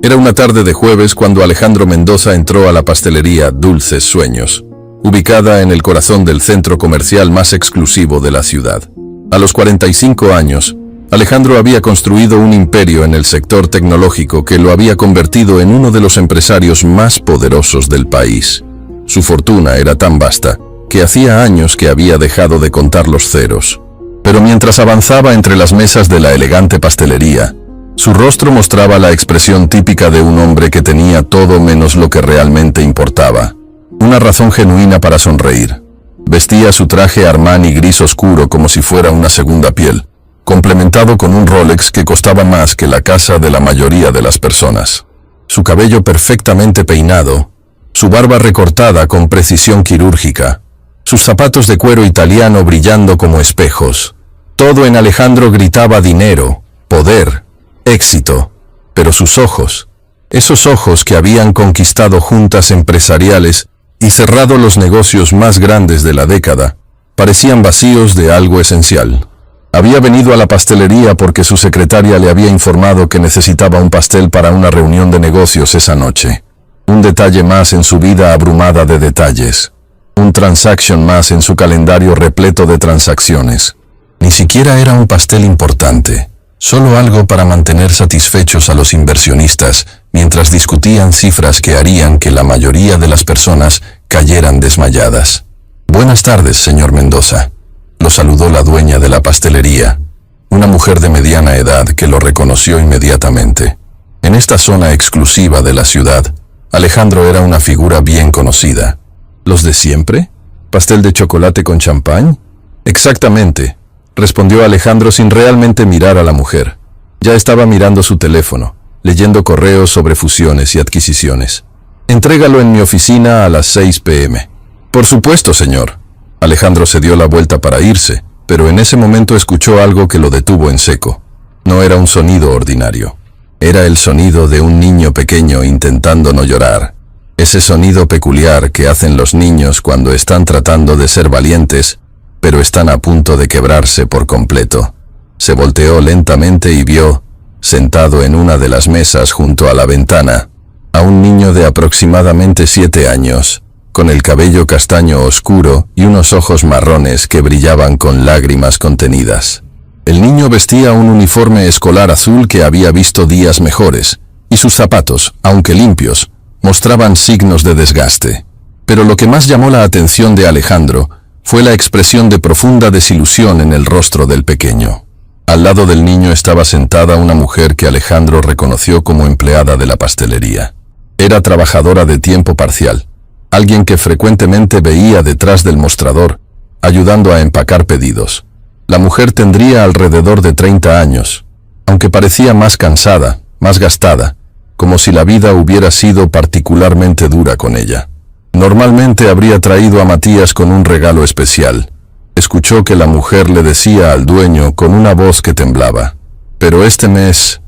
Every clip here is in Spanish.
Era una tarde de jueves cuando Alejandro Mendoza entró a la pastelería Dulces Sueños, ubicada en el corazón del centro comercial más exclusivo de la ciudad. A los 45 años, Alejandro había construido un imperio en el sector tecnológico que lo había convertido en uno de los empresarios más poderosos del país. Su fortuna era tan vasta que hacía años que había dejado de contar los ceros. Pero mientras avanzaba entre las mesas de la elegante pastelería, su rostro mostraba la expresión típica de un hombre que tenía todo menos lo que realmente importaba. Una razón genuina para sonreír. Vestía su traje Armani gris oscuro como si fuera una segunda piel, complementado con un Rolex que costaba más que la casa de la mayoría de las personas. Su cabello perfectamente peinado, su barba recortada con precisión quirúrgica, sus zapatos de cuero italiano brillando como espejos. Todo en Alejandro gritaba dinero, poder, éxito, pero sus ojos, esos ojos que habían conquistado juntas empresariales y cerrado los negocios más grandes de la década, parecían vacíos de algo esencial. Había venido a la pastelería porque su secretaria le había informado que necesitaba un pastel para una reunión de negocios esa noche. Un detalle más en su vida abrumada de detalles. Un transaction más en su calendario repleto de transacciones. Ni siquiera era un pastel importante. Solo algo para mantener satisfechos a los inversionistas mientras discutían cifras que harían que la mayoría de las personas cayeran desmayadas. «Buenas tardes, señor Mendoza», lo saludó la dueña de la pastelería, una mujer de mediana edad que lo reconoció inmediatamente. En esta zona exclusiva de la ciudad, Alejandro era una figura bien conocida. «¿Los de siempre? ¿Pastel de chocolate con champán?» «Exactamente», respondió Alejandro sin realmente mirar a la mujer. Ya estaba mirando su teléfono, leyendo correos sobre fusiones y adquisiciones. «Entrégalo en mi oficina a las 6 p.m. «Por supuesto, señor». Alejandro se dio la vuelta para irse, pero en ese momento escuchó algo que lo detuvo en seco. No era un sonido ordinario. Era el sonido de un niño pequeño intentando no llorar. Ese sonido peculiar que hacen los niños cuando están tratando de ser valientes, pero están a punto de quebrarse por completo. Se volteó lentamente y vio, sentado en una de las mesas junto a la ventana, a un niño de aproximadamente 7 años, con el cabello castaño oscuro y unos ojos marrones que brillaban con lágrimas contenidas. El niño vestía un uniforme escolar azul que había visto días mejores, y sus zapatos, aunque limpios, mostraban signos de desgaste. Pero lo que más llamó la atención de Alejandro fue la expresión de profunda desilusión en el rostro del pequeño. Al lado del niño estaba sentada una mujer que Alejandro reconoció como empleada de la pastelería. Era trabajadora de tiempo parcial, alguien que frecuentemente veía detrás del mostrador, ayudando a empacar pedidos. La mujer tendría alrededor de 30 años, aunque parecía más cansada, más gastada, como si la vida hubiera sido particularmente dura con ella. Normalmente habría traído a Matías con un regalo especial. Escuchó que la mujer le decía al dueño con una voz que temblaba: «Pero este mes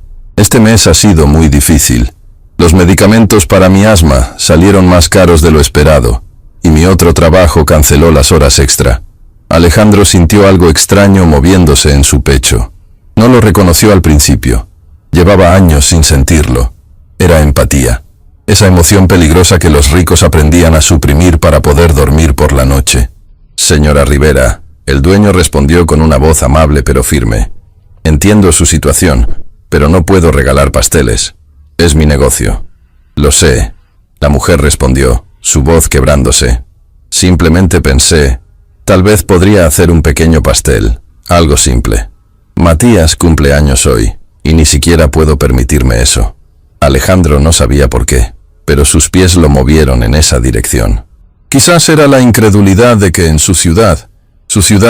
ha sido muy difícil. Los medicamentos para mi asma salieron más caros de lo esperado, y mi otro trabajo canceló las horas extra». Alejandro sintió algo extraño moviéndose en su pecho. No lo reconoció al principio. Llevaba años sin sentirlo. Era empatía. Esa emoción peligrosa que los ricos aprendían a suprimir para poder dormir por la noche. «Señora Rivera», el dueño respondió con una voz amable pero firme. «Entiendo su situación, pero no puedo regalar pasteles. Es mi negocio». «Lo sé», la mujer respondió, su voz quebrándose. «Simplemente pensé, tal vez podría hacer un pequeño pastel, algo simple. Matías cumple años hoy, y ni siquiera puedo permitirme eso». Alejandro no sabía por qué, pero sus pies lo movieron en esa dirección. Quizás era la incredulidad de que en su ciudad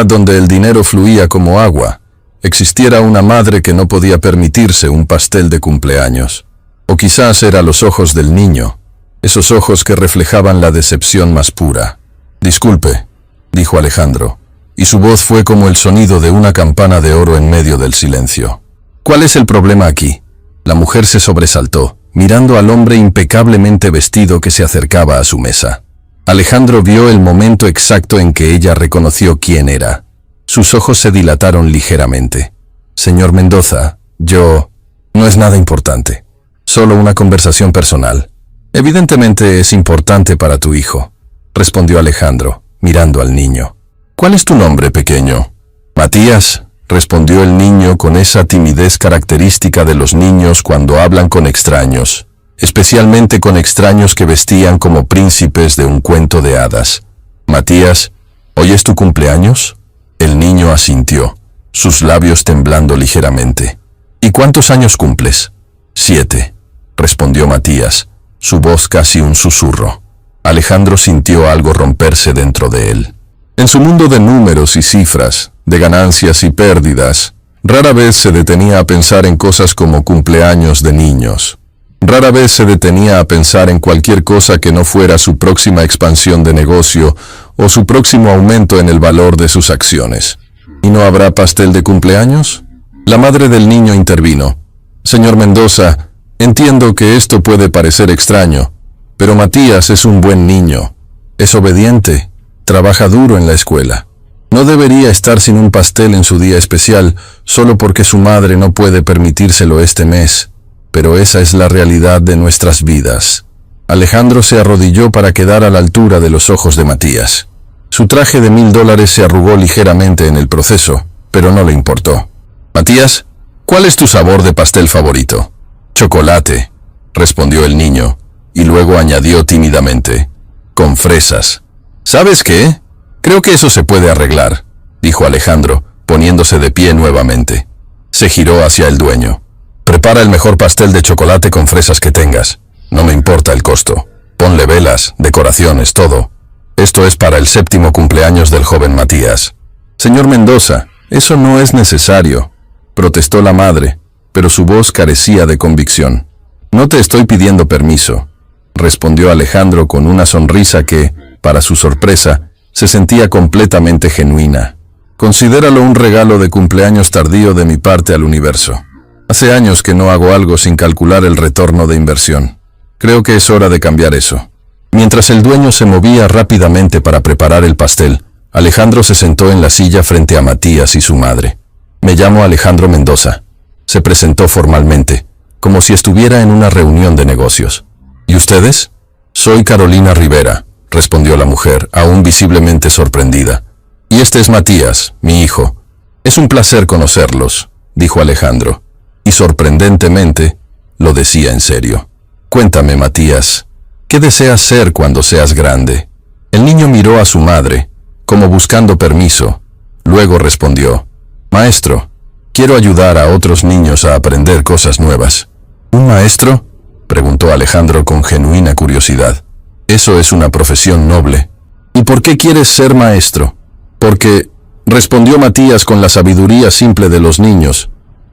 donde el dinero fluía como agua, existiera una madre que no podía permitirse un pastel de cumpleaños. O quizás eran los ojos del niño, esos ojos que reflejaban la decepción más pura. «Disculpe», dijo Alejandro, y su voz fue como el sonido de una campana de oro en medio del silencio. «¿Cuál es el problema aquí?». La mujer se sobresaltó, mirando al hombre impecablemente vestido que se acercaba a su mesa. Alejandro vio el momento exacto en que ella reconoció quién era. Sus ojos se dilataron ligeramente. «Señor Mendoza, no es nada importante. Solo una conversación personal. Evidentemente es importante para tu hijo, respondió Alejandro, mirando al niño. ¿Cuál es tu nombre, pequeño? Matías, respondió el niño con esa timidez característica de los niños cuando hablan con extraños, especialmente con extraños que vestían como príncipes de un cuento de hadas. Matías, ¿hoy es tu cumpleaños? El niño asintió, sus labios temblando ligeramente. ¿Y cuántos años cumples? 7, respondió Matías, su voz casi un susurro. Alejandro sintió algo romperse dentro de él. En su mundo de números y cifras, de ganancias y pérdidas, rara vez se detenía a pensar en cosas como cumpleaños de niños. Rara vez se detenía a pensar en cualquier cosa que no fuera su próxima expansión de negocio o su próximo aumento en el valor de sus acciones. ¿Y no habrá pastel de cumpleaños? La madre del niño intervino. Señor Mendoza, entiendo que esto puede parecer extraño, pero Matías es un buen niño. Es obediente, trabaja duro en la escuela. No debería estar sin un pastel en su día especial solo porque su madre no puede permitírselo este mes. Pero esa es la realidad de nuestras vidas. Alejandro se arrodilló para quedar a la altura de los ojos de Matías. Su traje de $1000 se arrugó ligeramente en el proceso, pero no le importó. Matías, ¿cuál es tu sabor de pastel favorito? Chocolate, respondió el niño, y luego añadió tímidamente, con fresas. ¿Sabes qué? Creo que eso se puede arreglar, dijo Alejandro, poniéndose de pie nuevamente. Se giró hacia el dueño. Prepara el mejor pastel de chocolate con fresas que tengas. No me importa el costo. Ponle velas, decoraciones, todo. Esto es para el 7º cumpleaños del joven Matías. Señor Mendoza, eso no es necesario, protestó la madre, pero su voz carecía de convicción. No te estoy pidiendo permiso, respondió Alejandro con una sonrisa que, para su sorpresa, se sentía completamente genuina. Considéralo un regalo de cumpleaños tardío de mi parte al universo. Hace años que no hago algo sin calcular el retorno de inversión. Creo que es hora de cambiar eso. Mientras el dueño se movía rápidamente para preparar el pastel, Alejandro se sentó en la silla frente a Matías y su madre. Me llamo Alejandro Mendoza. Se presentó formalmente, como si estuviera en una reunión de negocios. ¿Y ustedes? Soy Carolina Rivera, respondió la mujer, aún visiblemente sorprendida. Y este es Matías, mi hijo. Es un placer conocerlos, dijo Alejandro. Y sorprendentemente, lo decía en serio. Cuéntame, Matías, ¿qué deseas ser cuando seas grande? El niño miró a su madre, como buscando permiso. Luego respondió, Maestro, quiero ayudar a otros niños a aprender cosas nuevas. ¿Un maestro? Preguntó Alejandro con genuina curiosidad. Eso es una profesión noble. ¿Y por qué quieres ser maestro? Porque, respondió Matías con la sabiduría simple de los niños,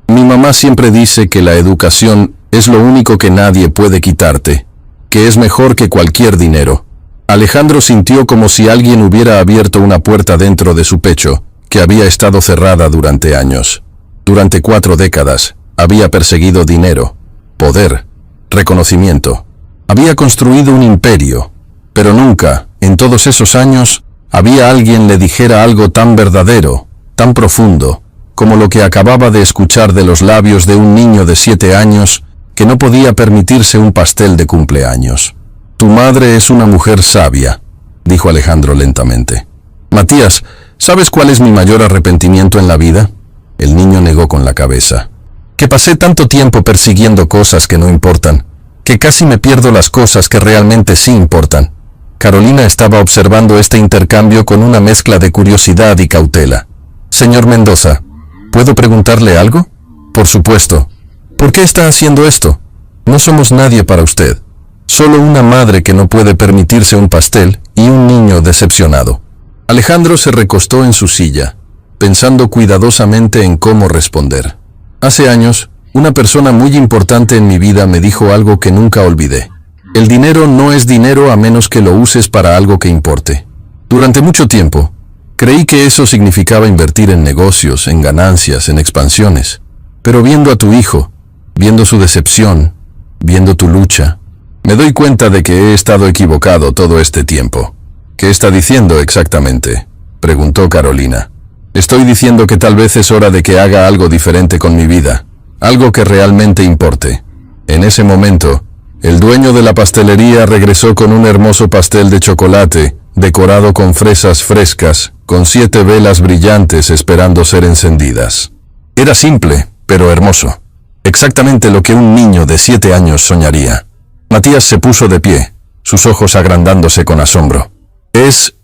mi mamá siempre dice que la educación es lo único que nadie puede quitarte, que es mejor que cualquier dinero. Alejandro sintió como si alguien hubiera abierto una puerta dentro de su pecho, que había estado cerrada durante años. Durante 4 décadas, había perseguido dinero, poder, reconocimiento. Había construido un imperio, pero nunca, en todos esos años, había alguien le dijera algo tan verdadero, tan profundo, como lo que acababa de escuchar de los labios de un niño de 7 años que no podía permitirse un pastel de cumpleaños. Tu madre es una mujer sabia, dijo Alejandro lentamente. Matías, ¿sabes cuál es mi mayor arrepentimiento en la vida? El niño negó con la cabeza. Que pasé tanto tiempo persiguiendo cosas que no importan, que casi me pierdo las cosas que realmente sí importan. Carolina estaba observando este intercambio con una mezcla de curiosidad y cautela. Señor Mendoza, ¿puedo preguntarle algo? Por supuesto. ¿Por qué está haciendo esto? No somos nadie para usted. Solo una madre que no puede permitirse un pastel y un niño decepcionado. Alejandro se recostó en su silla, pensando cuidadosamente en cómo responder. Hace años, una persona muy importante en mi vida me dijo algo que nunca olvidé. El dinero no es dinero a menos que lo uses para algo que importe. Durante mucho tiempo, creí que eso significaba invertir en negocios, en ganancias, en expansiones. Pero viendo a tu hijo, viendo su decepción, viendo tu lucha, me doy cuenta de que he estado equivocado todo este tiempo. ¿Qué está diciendo exactamente?, preguntó Carolina. Estoy diciendo que tal vez es hora de que haga algo diferente con mi vida, algo que realmente importe. En ese momento, el dueño de la pastelería regresó con un hermoso pastel de chocolate, decorado con fresas frescas, con 7 velas brillantes esperando ser encendidas. Era simple, pero hermoso. Exactamente lo que un niño de 7 años soñaría. Matías se puso de pie, sus ojos agrandándose con asombro. ¿Es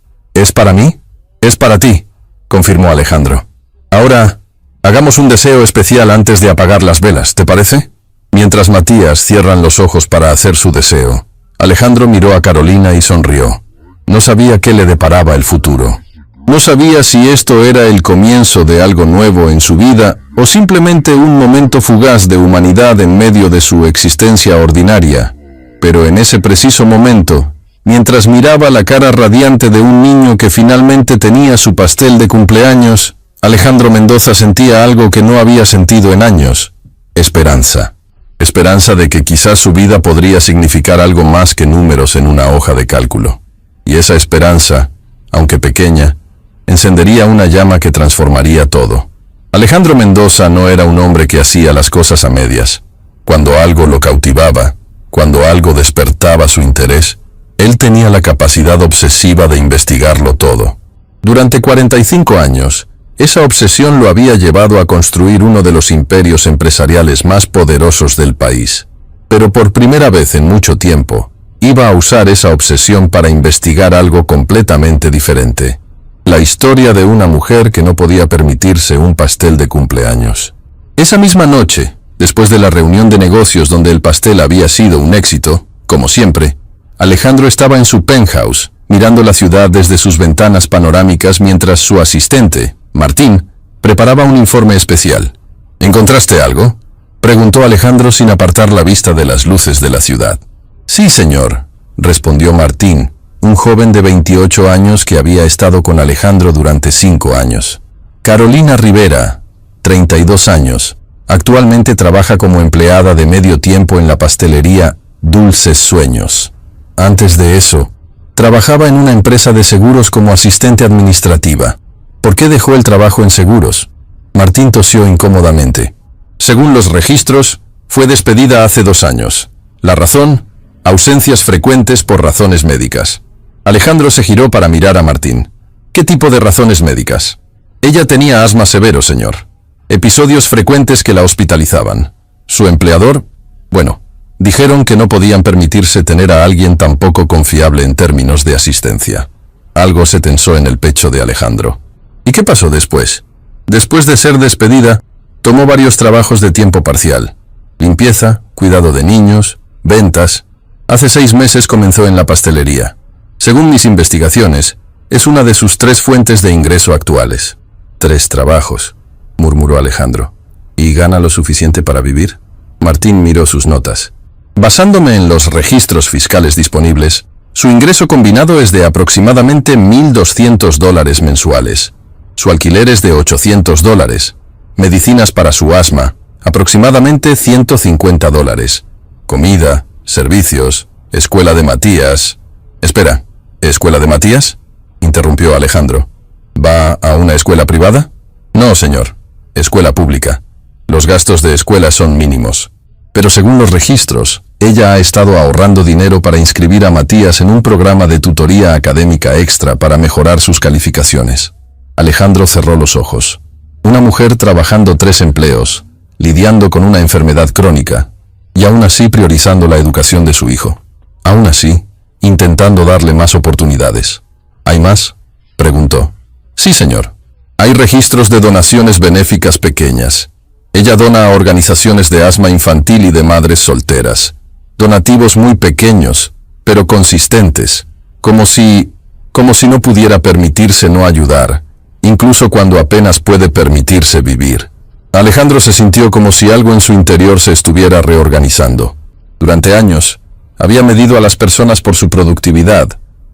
para mí? Es para ti, confirmó Alejandro. Ahora, hagamos un deseo especial antes de apagar las velas, ¿te parece? Mientras Matías cierran los ojos para hacer su deseo, Alejandro miró a Carolina y sonrió. No sabía qué le deparaba el futuro. No sabía si esto era el comienzo de algo nuevo en su vida o simplemente un momento fugaz de humanidad en medio de su existencia ordinaria. Pero en ese preciso momento, mientras miraba la cara radiante de un niño que finalmente tenía su pastel de cumpleaños, Alejandro Mendoza sentía algo que no había sentido en años: esperanza. Esperanza de que quizás su vida podría significar algo más que números en una hoja de cálculo. Y esa esperanza, aunque pequeña, encendería una llama que transformaría todo. Alejandro Mendoza no era un hombre que hacía las cosas a medias. Cuando algo lo cautivaba, cuando algo despertaba su interés, él tenía la capacidad obsesiva de investigarlo todo. Durante 45 años, esa obsesión lo había llevado a construir uno de los imperios empresariales más poderosos del país. Pero por primera vez en mucho tiempo, iba a usar esa obsesión para investigar algo completamente diferente. La historia de una mujer que no podía permitirse un pastel de cumpleaños. Esa misma noche, después de la reunión de negocios donde el pastel había sido un éxito, como siempre, Alejandro estaba en su penthouse, mirando la ciudad desde sus ventanas panorámicas mientras su asistente, Martín, preparaba un informe especial. ¿Encontraste algo?, preguntó Alejandro sin apartar la vista de las luces de la ciudad. Sí, señor, respondió Martín, un joven de 28 años que había estado con Alejandro durante 5 años. Carolina Rivera, 32 años, actualmente trabaja como empleada de medio tiempo en la pastelería Dulces Sueños. Antes de eso, trabajaba en una empresa de seguros como asistente administrativa. ¿Por qué dejó el trabajo en seguros? Martín tosió incómodamente. Según los registros, fue despedida hace 2 años. La razón: ausencias frecuentes por razones médicas. Alejandro se giró para mirar a Martín. ¿Qué tipo de razones médicas? Ella tenía asma severo, señor. Episodios frecuentes que la hospitalizaban. ¿Su empleador? Bueno, dijeron que no podían permitirse tener a alguien tan poco confiable en términos de asistencia. Algo se tensó en el pecho de Alejandro. ¿Y qué pasó después? Después de ser despedida, tomó varios trabajos de tiempo parcial. Limpieza, cuidado de niños, ventas. Hace 6 meses comenzó en la pastelería. Según mis investigaciones, es una de sus 3 fuentes de ingreso actuales. 3 trabajos, murmuró Alejandro. ¿Y gana lo suficiente para vivir? Martín miró sus notas. Basándome en los registros fiscales disponibles, su ingreso combinado es de aproximadamente $1,200 mensuales. Su alquiler es de $800. Medicinas para su asma, aproximadamente $150. Comida, servicios, escuela de Matías. Espera, ¿escuela de Matías?, interrumpió Alejandro. ¿Va a una escuela privada? No, señor. Escuela pública. Los gastos de escuela son mínimos. Pero según los registros, ella ha estado ahorrando dinero para inscribir a Matías en un programa de tutoría académica extra para mejorar sus calificaciones. Alejandro cerró los ojos. Una mujer trabajando 3 empleos, lidiando con una enfermedad crónica, y aún así priorizando la educación de su hijo. Aún así, intentando darle más oportunidades. ¿Hay más?, preguntó. Sí, señor. Hay registros de donaciones benéficas pequeñas. Ella dona a organizaciones de asma infantil y de madres solteras. Donativos muy pequeños, pero consistentes, como si no pudiera permitirse no ayudar, incluso cuando apenas puede permitirse vivir. Alejandro se sintió como si algo en su interior se estuviera reorganizando. Durante años, había medido a las personas por su productividad,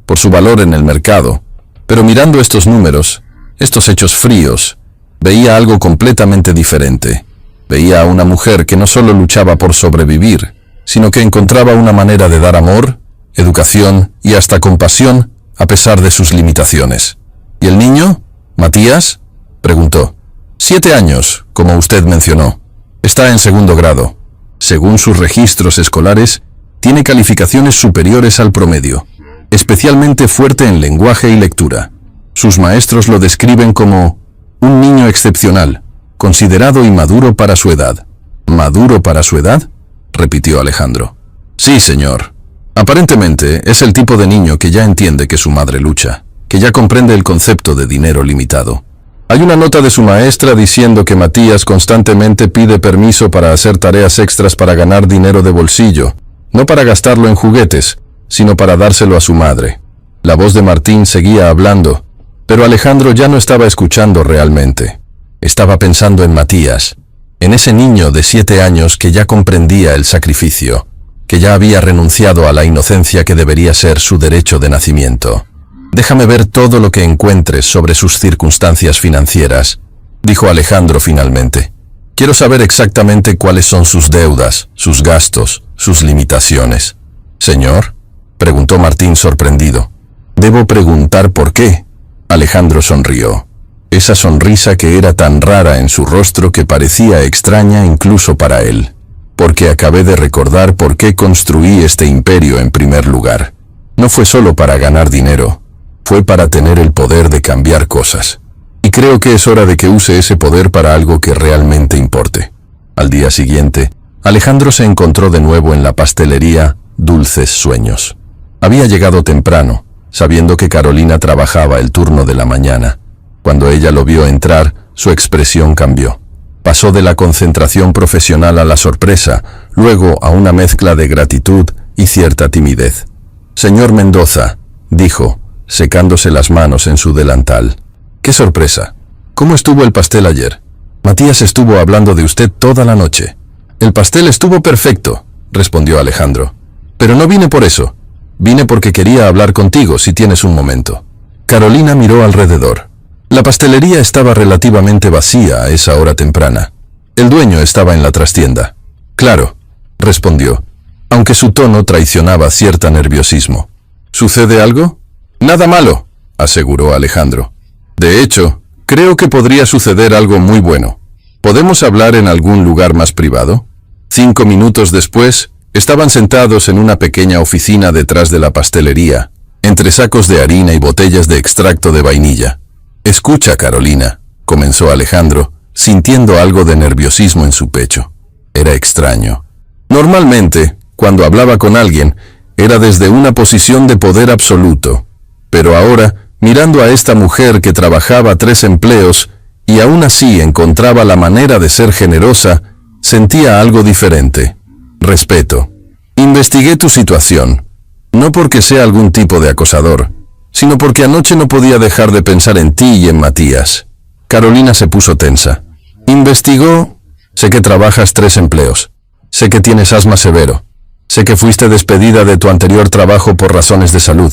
por su valor en el mercado, pero mirando estos números, estos hechos fríos, veía algo completamente diferente. Veía a una mujer que no solo luchaba por sobrevivir, sino que encontraba una manera de dar amor, educación y hasta compasión a pesar de sus limitaciones. ¿Y el niño? ¿Matías?, preguntó. 7 años, como usted mencionó. Está en 2º grado. Según sus registros escolares, tiene calificaciones superiores al promedio, especialmente fuerte en lenguaje y lectura. Sus maestros lo describen como un niño excepcional, considerado y maduro para su edad. ¿Maduro para su edad?, repitió Alejandro. Sí, señor. Aparentemente es el tipo de niño que ya entiende que su madre lucha, que ya comprende el concepto de dinero limitado. Hay una nota de su maestra diciendo que Matías constantemente pide permiso para hacer tareas extras para ganar dinero de bolsillo, no para gastarlo en juguetes, sino para dárselo a su madre. La voz de Martín seguía hablando, pero Alejandro ya no estaba escuchando realmente. Estaba pensando en Matías, en ese niño de 7 años que ya comprendía el sacrificio, que ya había renunciado a la inocencia que debería ser su derecho de nacimiento. «Déjame ver todo lo que encuentres sobre sus circunstancias financieras», dijo Alejandro finalmente. «Quiero saber exactamente cuáles son sus deudas, sus gastos, sus limitaciones». «¿Señor?», preguntó Martín sorprendido. «¿Debo preguntar por qué?». Alejandro sonrió. Esa sonrisa que era tan rara en su rostro que parecía extraña incluso para él. «Porque acabé de recordar por qué construí este imperio en primer lugar. No fue solo para ganar dinero. Fue para tener el poder de cambiar cosas. Y creo que es hora de que use ese poder para algo que realmente importe». Al día siguiente, Alejandro se encontró de nuevo en la pastelería Dulces Sueños. Había llegado temprano, sabiendo que Carolina trabajaba el turno de la mañana. Cuando ella lo vio entrar, su expresión cambió. Pasó de la concentración profesional a la sorpresa, luego a una mezcla de gratitud y cierta timidez. «Señor Mendoza», dijo, secándose las manos en su delantal. «¡Qué sorpresa! ¿Cómo estuvo el pastel ayer? Matías estuvo hablando de usted toda la noche». «El pastel estuvo perfecto», respondió Alejandro. «Pero no vine por eso. Vine porque quería hablar contigo si tienes un momento». Carolina miró alrededor. La pastelería estaba relativamente vacía a esa hora temprana. El dueño estaba en la trastienda. «Claro», respondió, aunque su tono traicionaba cierto nerviosismo. «¿Sucede algo?» «Nada malo», aseguró Alejandro. «De hecho, creo que podría suceder algo muy bueno. ¿Podemos hablar en algún lugar más privado?». 5 minutos después, estaban sentados en una pequeña oficina detrás de la pastelería, entre sacos de harina y botellas de extracto de vainilla. «Escucha, Carolina», comenzó Alejandro, sintiendo algo de nerviosismo en su pecho. Era extraño. Normalmente, cuando hablaba con alguien, era desde una posición de poder absoluto. Pero ahora, mirando a esta mujer que trabajaba 3 empleos y aún así encontraba la manera de ser generosa, sentía algo diferente. «Respeto. Investigué tu situación, no porque sea algún tipo de acosador, sino porque anoche no podía dejar de pensar en ti y en Matías». Carolina se puso tensa. «¿Investigó? Sé que trabajas 3 empleos. Sé que tienes asma severo. Sé que fuiste despedida de tu anterior trabajo por razones de salud.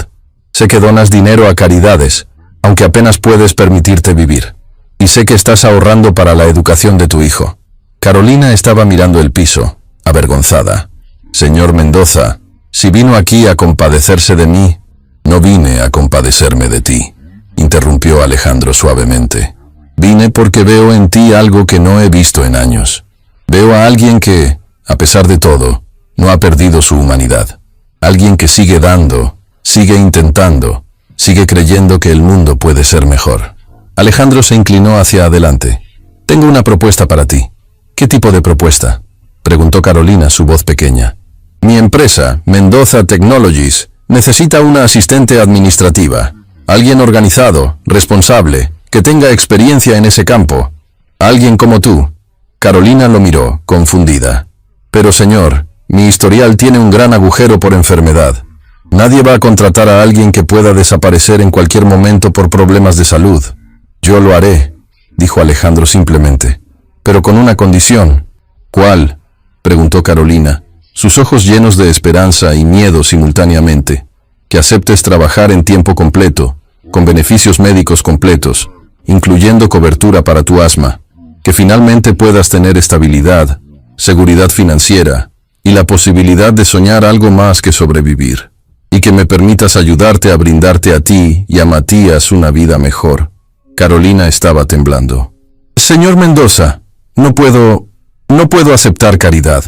Sé que donas dinero a caridades, aunque apenas puedes permitirte vivir. Y sé que estás ahorrando para la educación de tu hijo». Carolina estaba mirando el piso, avergonzada. «Señor Mendoza, si vino aquí a compadecerse de mí, no vine a compadecerme de ti», interrumpió Alejandro suavemente. «Vine porque veo en ti algo que no he visto en años. Veo a alguien que, a pesar de todo, no ha perdido su humanidad. Alguien que sigue dando, sigue intentando, sigue creyendo que el mundo puede ser mejor». Alejandro se inclinó hacia adelante. «Tengo una propuesta para ti». «¿Qué tipo de propuesta?», preguntó Carolina, su voz pequeña. «Mi empresa, Mendoza Technologies, necesita una asistente administrativa. Alguien organizado, responsable, que tenga experiencia en ese campo. Alguien como tú». Carolina lo miró, confundida. «Pero señor, mi historial tiene un gran agujero por enfermedad. Nadie va a contratar a alguien que pueda desaparecer en cualquier momento por problemas de salud». «Yo lo haré», dijo Alejandro simplemente, «pero con una condición». «¿Cuál?», preguntó Carolina, sus ojos llenos de esperanza y miedo simultáneamente. «Que aceptes trabajar en tiempo completo, con beneficios médicos completos, incluyendo cobertura para tu asma. Que finalmente puedas tener estabilidad, seguridad financiera y la posibilidad de soñar algo más que sobrevivir. Y que me permitas ayudarte a brindarte a ti y a Matías una vida mejor». Carolina estaba temblando. «Señor Mendoza, no puedo aceptar caridad.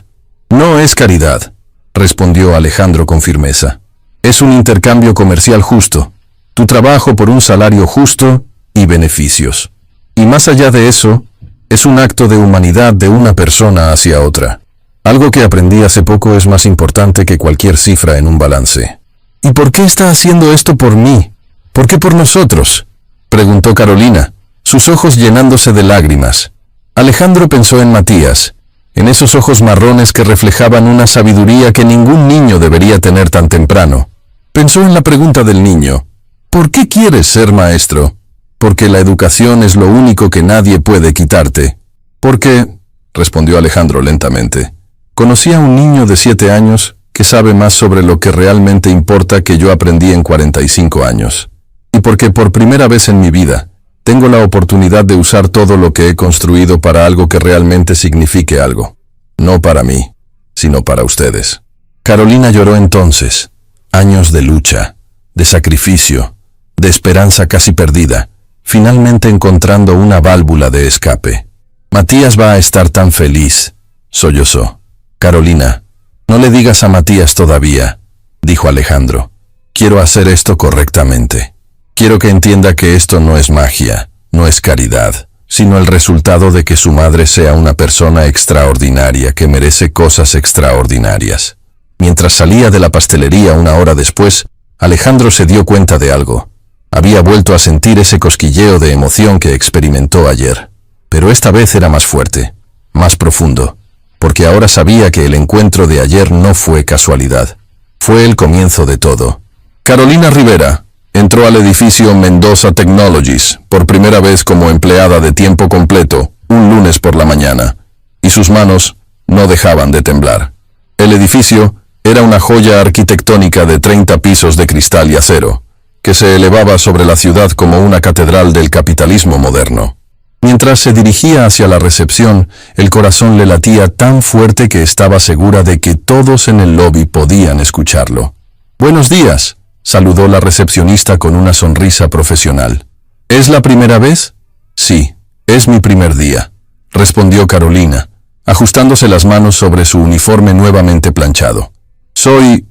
No es caridad, respondió Alejandro con firmeza. Es un intercambio comercial justo, tu trabajo por un salario justo y beneficios. Y más allá de eso, es un acto de humanidad de una persona hacia otra. Algo que aprendí hace poco es más importante que cualquier cifra en un balance. ¿Y por qué está haciendo esto por mí? ¿Por qué por nosotros?, preguntó Carolina, sus ojos llenándose de lágrimas. Alejandro pensó en Matías, en esos ojos marrones que reflejaban una sabiduría que ningún niño debería tener tan temprano. Pensó en la pregunta del niño: ¿por qué quieres ser maestro? Porque la educación es lo único que nadie puede quitarte. Porque, respondió Alejandro lentamente, conocí a un niño de 7 años que sabe más sobre lo que realmente importa que yo aprendí en 45 años. Y porque por primera vez en mi vida, tengo la oportunidad de usar todo lo que he construido para algo que realmente signifique algo. No para mí, sino para ustedes. Carolina lloró entonces. Años de lucha, de sacrificio, de esperanza casi perdida, finalmente encontrando una válvula de escape. Matías va a estar tan feliz, sollozó. Carolina, no le digas a Matías todavía, dijo Alejandro. Quiero hacer esto correctamente. Quiero que entienda que esto no es magia, no es caridad, sino el resultado de que su madre sea una persona extraordinaria que merece cosas extraordinarias. Mientras salía de la pastelería 1 hora después, Alejandro se dio cuenta de algo. Había vuelto a sentir ese cosquilleo de emoción que experimentó ayer. Pero esta vez era más fuerte, más profundo, porque ahora sabía que el encuentro de ayer no fue casualidad. Fue el comienzo de todo. Carolina Rivera entró al edificio Mendoza Technologies por primera vez como empleada de tiempo completo, un lunes por la mañana, y sus manos no dejaban de temblar. El edificio era una joya arquitectónica de 30 pisos de cristal y acero, que se elevaba sobre la ciudad como una catedral del capitalismo moderno. Mientras se dirigía hacia la recepción, el corazón le latía tan fuerte que estaba segura de que todos en el lobby podían escucharlo. «Buenos días», saludó la recepcionista con una sonrisa profesional. «¿Es la primera vez?» «Sí, es mi primer día», respondió Carolina, ajustándose las manos sobre su uniforme nuevamente planchado. Soy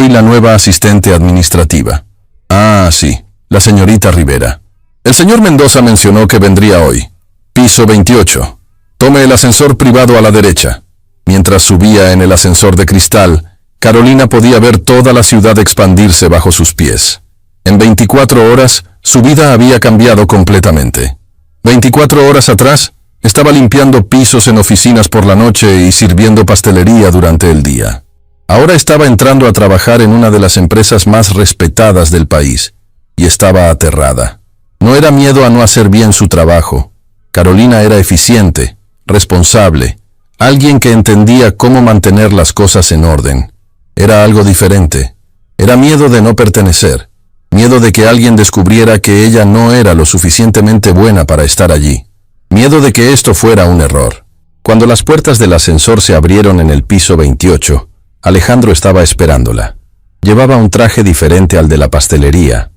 la nueva asistente administrativa». «Ah, sí, la señorita Rivera. El señor Mendoza mencionó que vendría hoy. Piso 28. Tome el ascensor privado a la derecha». Mientras subía en el ascensor de cristal, Carolina podía ver toda la ciudad expandirse bajo sus pies. En 24 horas, su vida había cambiado completamente. 24 horas atrás, estaba limpiando pisos en oficinas por la noche y sirviendo pastelería durante el día. Ahora estaba entrando a trabajar en una de las empresas más respetadas del país, y estaba aterrada. No era miedo a no hacer bien su trabajo. Carolina era eficiente, responsable, alguien que entendía cómo mantener las cosas en orden. Era algo diferente. Era miedo de no pertenecer, miedo de que alguien descubriera que ella no era lo suficientemente buena para estar allí, miedo de que esto fuera un error. Cuando las puertas del ascensor se abrieron en el piso 28, Alejandro estaba esperándola. Llevaba un traje diferente al de la pastelería,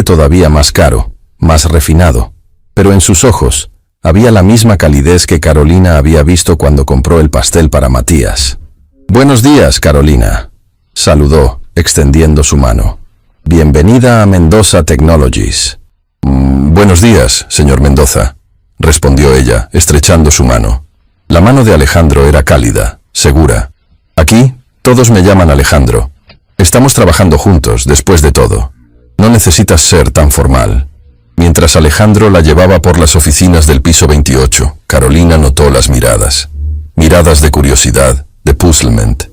todavía más caro, más refinado, pero en sus ojos había la misma calidez que Carolina había visto cuando compró el pastel para Matías. «Buenos días, Carolina», saludó, extendiendo su mano. «Bienvenida a Mendoza Technologies». «Buenos días, señor Mendoza», respondió ella, estrechando su mano. La mano de Alejandro era cálida, segura. «Aquí, todos me llaman Alejandro. Estamos trabajando juntos, después de todo. No necesitas ser tan formal». Mientras Alejandro la llevaba por las oficinas del piso 28, Carolina notó las miradas. Miradas de curiosidad, de puzzlement.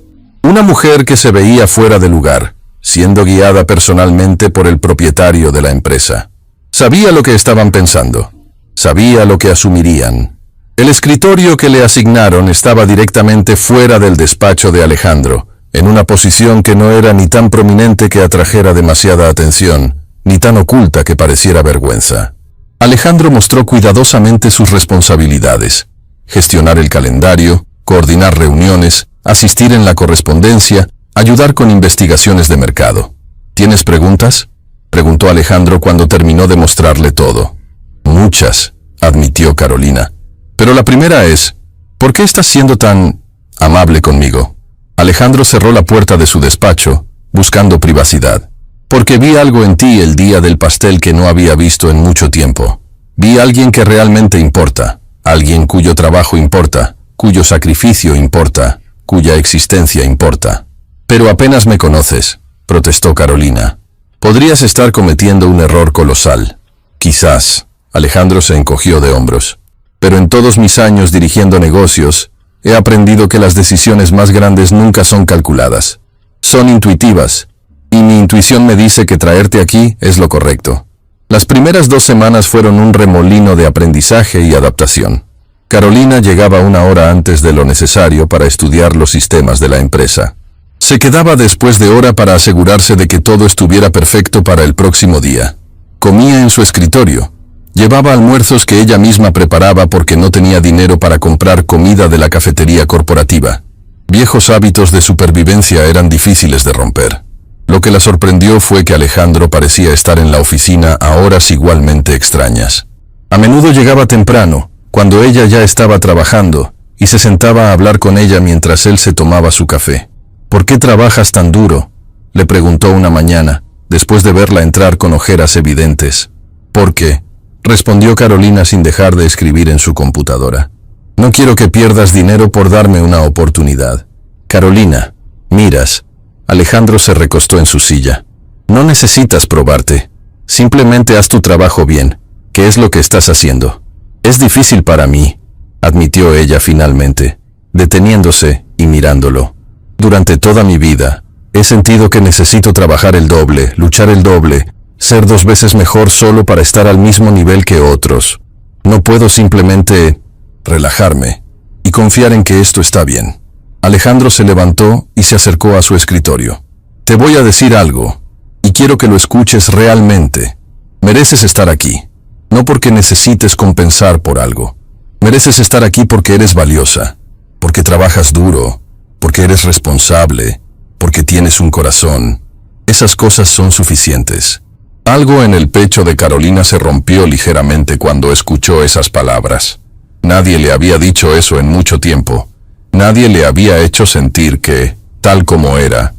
Una mujer que se veía fuera de lugar, siendo guiada personalmente por el propietario de la empresa. Sabía lo que estaban pensando. Sabía lo que asumirían. El escritorio que le asignaron estaba directamente fuera del despacho de Alejandro, en una posición que no era ni tan prominente que atrajera demasiada atención, ni tan oculta que pareciera vergüenza. Alejandro mostró cuidadosamente sus responsabilidades: gestionar el calendario, coordinar reuniones, asistir en la correspondencia, ayudar con investigaciones de mercado. ¿Tienes preguntas?, preguntó Alejandro cuando terminó de mostrarle todo. «Muchas», admitió Carolina. «Pero la primera es, ¿por qué estás siendo tan amable conmigo. Alejandro cerró la puerta de su despacho, buscando privacidad. Porque vi algo en ti el día del pastel que no había visto en mucho tiempo. Vi a alguien que realmente importa, alguien cuyo trabajo importa, cuyo sacrificio importa, cuya existencia importa. Pero apenas me conoces, protestó Carolina. Podrías estar cometiendo un error colosal. Quizás. Alejandro se encogió de hombros. Pero en todos mis años dirigiendo negocios, he aprendido que las decisiones más grandes nunca son calculadas. Son intuitivas. Y mi intuición me dice que traerte aquí es lo correcto. Las primeras 2 semanas fueron un remolino de aprendizaje y adaptación. Carolina llegaba 1 hora antes de lo necesario para estudiar los sistemas de la empresa. Se quedaba después de hora para asegurarse de que todo estuviera perfecto para el próximo día. Comía en su escritorio. Llevaba almuerzos que ella misma preparaba porque no tenía dinero para comprar comida de la cafetería corporativa. Viejos hábitos de supervivencia eran difíciles de romper. Lo que la sorprendió fue que Alejandro parecía estar en la oficina a horas igualmente extrañas. A menudo llegaba temprano, cuando ella ya estaba trabajando, y se sentaba a hablar con ella mientras él se tomaba su café. ¿Por qué trabajas tan duro?, le preguntó una mañana, después de verla entrar con ojeras evidentes. ¿Por qué?, respondió Carolina sin dejar de escribir en su computadora. No quiero que pierdas dinero por darme una oportunidad. Carolina, miras. Alejandro se recostó en su silla. No necesitas probarte. Simplemente haz tu trabajo bien. ¿Qué es lo que estás haciendo? Es difícil para mí, admitió ella finalmente, deteniéndose y mirándolo. Durante toda mi vida, he sentido que necesito trabajar el doble, luchar el doble, ser 2 veces mejor solo para estar al mismo nivel que otros. No puedo simplemente relajarme y confiar en que esto está bien. Alejandro se levantó y se acercó a su escritorio. Te voy a decir algo, y quiero que lo escuches realmente. Mereces estar aquí, no porque necesites compensar por algo. Mereces estar aquí porque eres valiosa, porque trabajas duro, porque eres responsable, porque tienes un corazón. Esas cosas son suficientes. Algo en el pecho de Carolina se rompió ligeramente cuando escuchó esas palabras. Nadie le había dicho eso en mucho tiempo. Nadie le había hecho sentir que, tal como era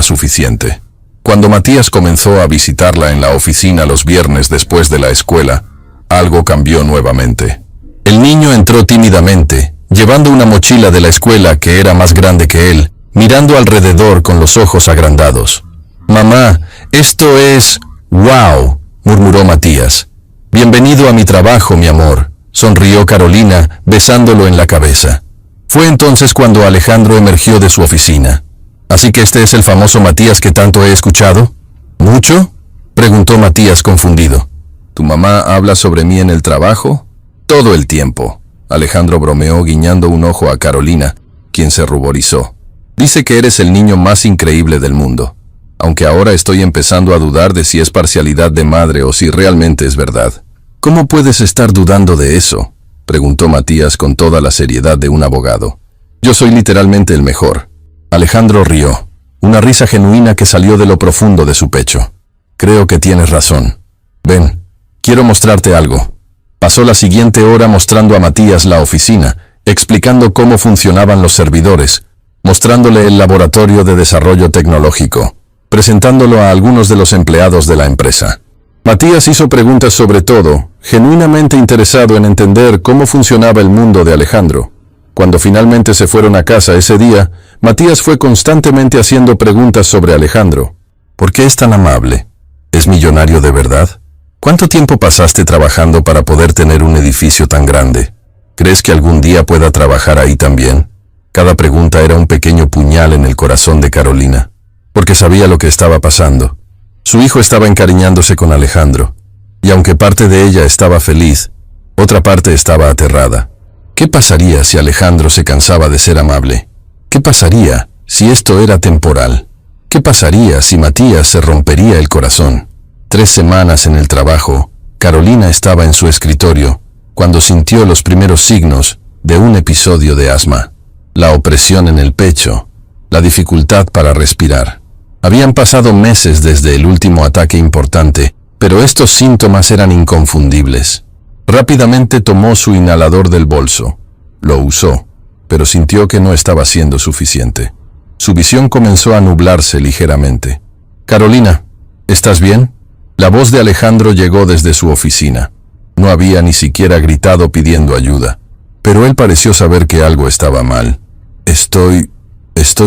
suficiente. Cuando Matías comenzó a visitarla en la oficina los viernes después de la escuela, algo cambió nuevamente. El niño entró tímidamente, llevando una mochila de la escuela que era más grande que él, mirando alrededor con los ojos agrandados. «Mamá, esto es... ¡Wow!», murmuró Matías. «Bienvenido a mi trabajo, mi amor», sonrió Carolina, besándolo en la cabeza. Fue entonces cuando Alejandro emergió de su oficina. «¿Así que este es el famoso Matías que tanto he escuchado?» «¿Mucho?», preguntó Matías confundido. «¿Tu mamá habla sobre mí en el trabajo?» «Todo el tiempo», Alejandro bromeó guiñando un ojo a Carolina, quien se ruborizó. «Dice que eres el niño más increíble del mundo, aunque ahora estoy empezando a dudar de si es parcialidad de madre o si realmente es verdad». «¿Cómo puedes estar dudando de eso?», preguntó Matías con toda la seriedad de un abogado. «Yo soy literalmente el mejor». Alejandro rió, una risa genuina que salió de lo profundo de su pecho. «Creo que tienes razón. Ven, quiero mostrarte algo». Pasó la siguiente hora mostrando a Matías la oficina, explicando cómo funcionaban los servidores, mostrándole el laboratorio de desarrollo tecnológico, presentándolo a algunos de los empleados de la empresa. Matías hizo preguntas sobre todo, genuinamente interesado en entender cómo funcionaba el mundo de Alejandro. Cuando finalmente se fueron a casa ese día, Matías fue constantemente haciendo preguntas sobre Alejandro. ¿Por qué es tan amable? ¿Es millonario de verdad? ¿Cuánto tiempo pasaste trabajando para poder tener un edificio tan grande? ¿Crees que algún día pueda trabajar ahí también? Cada pregunta era un pequeño puñal en el corazón de Carolina, porque sabía lo que estaba pasando. Su hijo estaba encariñándose con Alejandro, y aunque parte de ella estaba feliz, otra parte estaba aterrada. ¿Qué pasaría si Alejandro se cansaba de ser amable? ¿Qué pasaría si esto era temporal? ¿Qué pasaría si Matías se rompería el corazón? 3 semanas en el trabajo, Carolina estaba en su escritorio, cuando sintió los primeros signos de un episodio de asma. La opresión en el pecho, la dificultad para respirar. Habían pasado meses desde el último ataque importante, pero estos síntomas eran inconfundibles. Rápidamente tomó su inhalador del bolso. Lo usó. pero sintió que no estaba siendo suficiente. Su visión comenzó a nublarse ligeramente. «Carolina, ¿estás bien?». La voz de Alejandro llegó desde su oficina. No había ni siquiera gritado pidiendo ayuda, pero él pareció saber que algo estaba mal. Estoy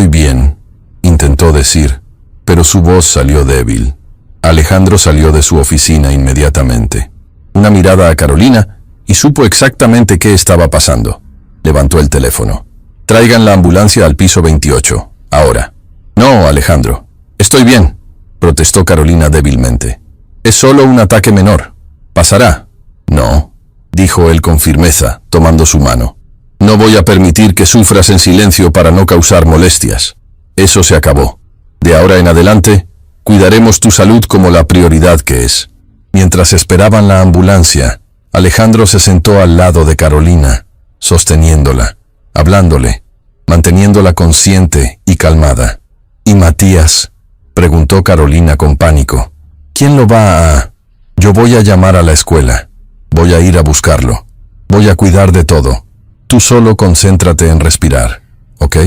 bien», intentó decir, pero su voz salió débil. Alejandro salió de su oficina inmediatamente. Una mirada a Carolina y supo exactamente qué estaba pasando. Levantó el teléfono. «Traigan la ambulancia al piso 28, ahora». «No, Alejandro. Estoy bien», protestó Carolina débilmente. «Es solo un ataque menor. Pasará». «No», dijo él con firmeza, tomando su mano. «No voy a permitir que sufras en silencio para no causar molestias. Eso se acabó. De ahora en adelante, cuidaremos tu salud como la prioridad que es». Mientras esperaban la ambulancia, Alejandro se sentó al lado de Carolina, sosteniéndola, hablándole, manteniéndola consciente y calmada. «¿Y Matías?», preguntó Carolina con pánico. «¿Quién lo va a...?» «Yo voy a llamar a la escuela. Voy a ir a buscarlo. Voy a cuidar de todo. Tú solo concéntrate en respirar, ¿ok?».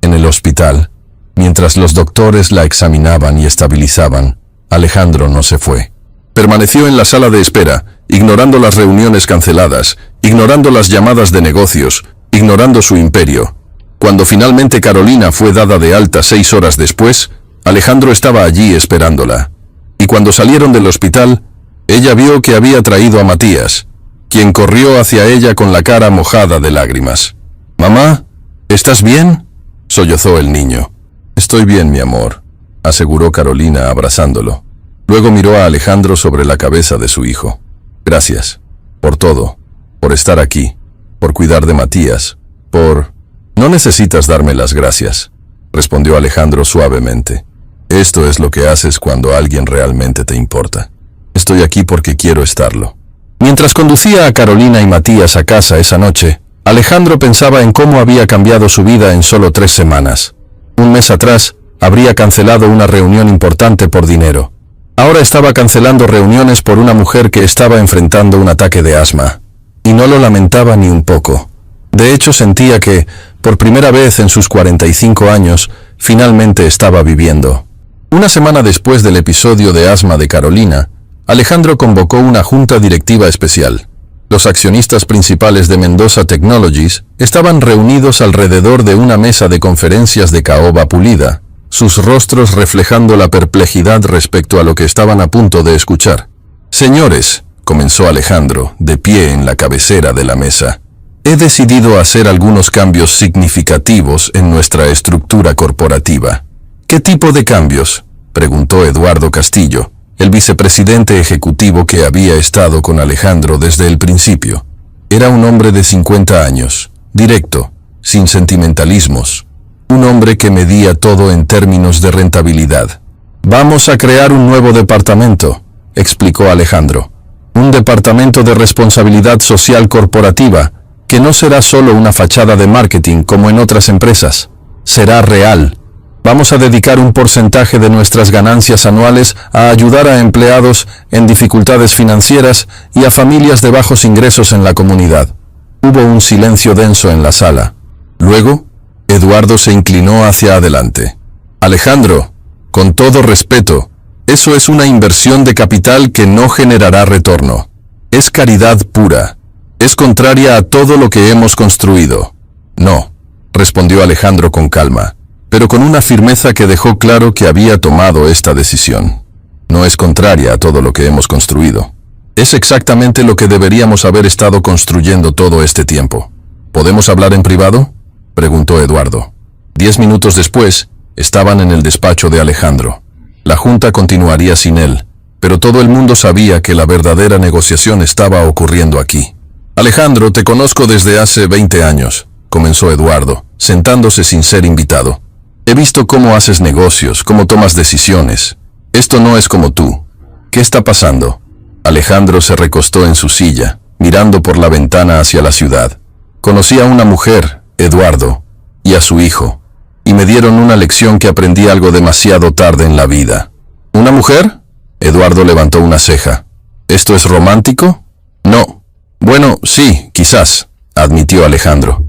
En el hospital, mientras los doctores la examinaban y estabilizaban, Alejandro no se fue. Permaneció en la sala de espera, ignorando las reuniones canceladas, ignorando las llamadas de negocios, ignorando su imperio. Cuando finalmente Carolina fue dada de alta 6 horas después, Alejandro estaba allí esperándola. Y cuando salieron del hospital, ella vio que había traído a Matías, quien corrió hacia ella con la cara mojada de lágrimas. «Mamá, ¿estás bien?», sollozó el niño. «Estoy bien, mi amor», aseguró Carolina abrazándolo. Luego miró a Alejandro sobre la cabeza de su hijo. «Gracias. Por todo. Por estar aquí. Por cuidar de Matías. Por...». «No necesitas darme las gracias», respondió Alejandro suavemente. «Esto es lo que haces cuando alguien realmente te importa. Estoy aquí porque quiero estarlo». Mientras conducía a Carolina y Matías a casa esa noche, Alejandro pensaba en cómo había cambiado su vida en solo 3 semanas. Un mes atrás, habría cancelado una reunión importante por dinero. Ahora estaba cancelando reuniones por una mujer que estaba enfrentando un ataque de asma. Y no lo lamentaba ni un poco. De hecho, sentía que, por primera vez en sus 45 años, finalmente estaba viviendo. Una semana después del episodio de asma de Carolina, Alejandro convocó una junta directiva especial. Los accionistas principales de Mendoza Technologies estaban reunidos alrededor de una mesa de conferencias de caoba pulida, sus rostros reflejando la perplejidad respecto a lo que estaban a punto de escuchar. «Señores», comenzó Alejandro, de pie en la cabecera de la mesa, «he decidido hacer algunos cambios significativos en nuestra estructura corporativa». «¿Qué tipo de cambios?», preguntó Eduardo Castillo, el vicepresidente ejecutivo que había estado con Alejandro desde el principio. Era un hombre de 50 años, directo, sin sentimentalismos. Un hombre que medía todo en términos de rentabilidad. «Vamos a crear un nuevo departamento», explicó Alejandro. «Un departamento de responsabilidad social corporativa, que no será solo una fachada de marketing como en otras empresas. Será real. Vamos a dedicar un porcentaje de nuestras ganancias anuales a ayudar a empleados en dificultades financieras y a familias de bajos ingresos en la comunidad». Hubo un silencio denso en la sala. Luego, Eduardo se inclinó hacia adelante. «Alejandro, con todo respeto, eso es una inversión de capital que no generará retorno. Es caridad pura. Es contraria a todo lo que hemos construido». «No», respondió Alejandro con calma, pero con una firmeza que dejó claro que había tomado esta decisión. «No es contraria a todo lo que hemos construido. Es exactamente lo que deberíamos haber estado construyendo todo este tiempo». «¿Podemos hablar en privado?», preguntó Eduardo. 10 minutos después, estaban en el despacho de Alejandro. La junta continuaría sin él, pero todo el mundo sabía que la verdadera negociación estaba ocurriendo aquí. «Alejandro, te conozco desde hace 20 años», comenzó Eduardo, sentándose sin ser invitado. «He visto cómo haces negocios, cómo tomas decisiones. Esto no es como tú. ¿Qué está pasando?». Alejandro se recostó en su silla, mirando por la ventana hacia la ciudad. «Conocí a una mujer, Eduardo, y a su hijo, y me dieron una lección que aprendí algo demasiado tarde en la vida». «¿Una mujer?», Eduardo levantó una ceja. «¿Esto es romántico?». «No». «Bueno, sí, quizás», admitió Alejandro.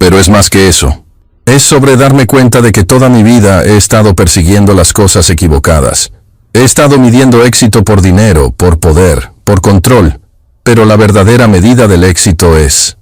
Pero es más que eso. Es sobre darme cuenta de que toda mi vida he estado persiguiendo las cosas equivocadas. He estado midiendo éxito por dinero, por poder, por control. Pero la verdadera medida del éxito es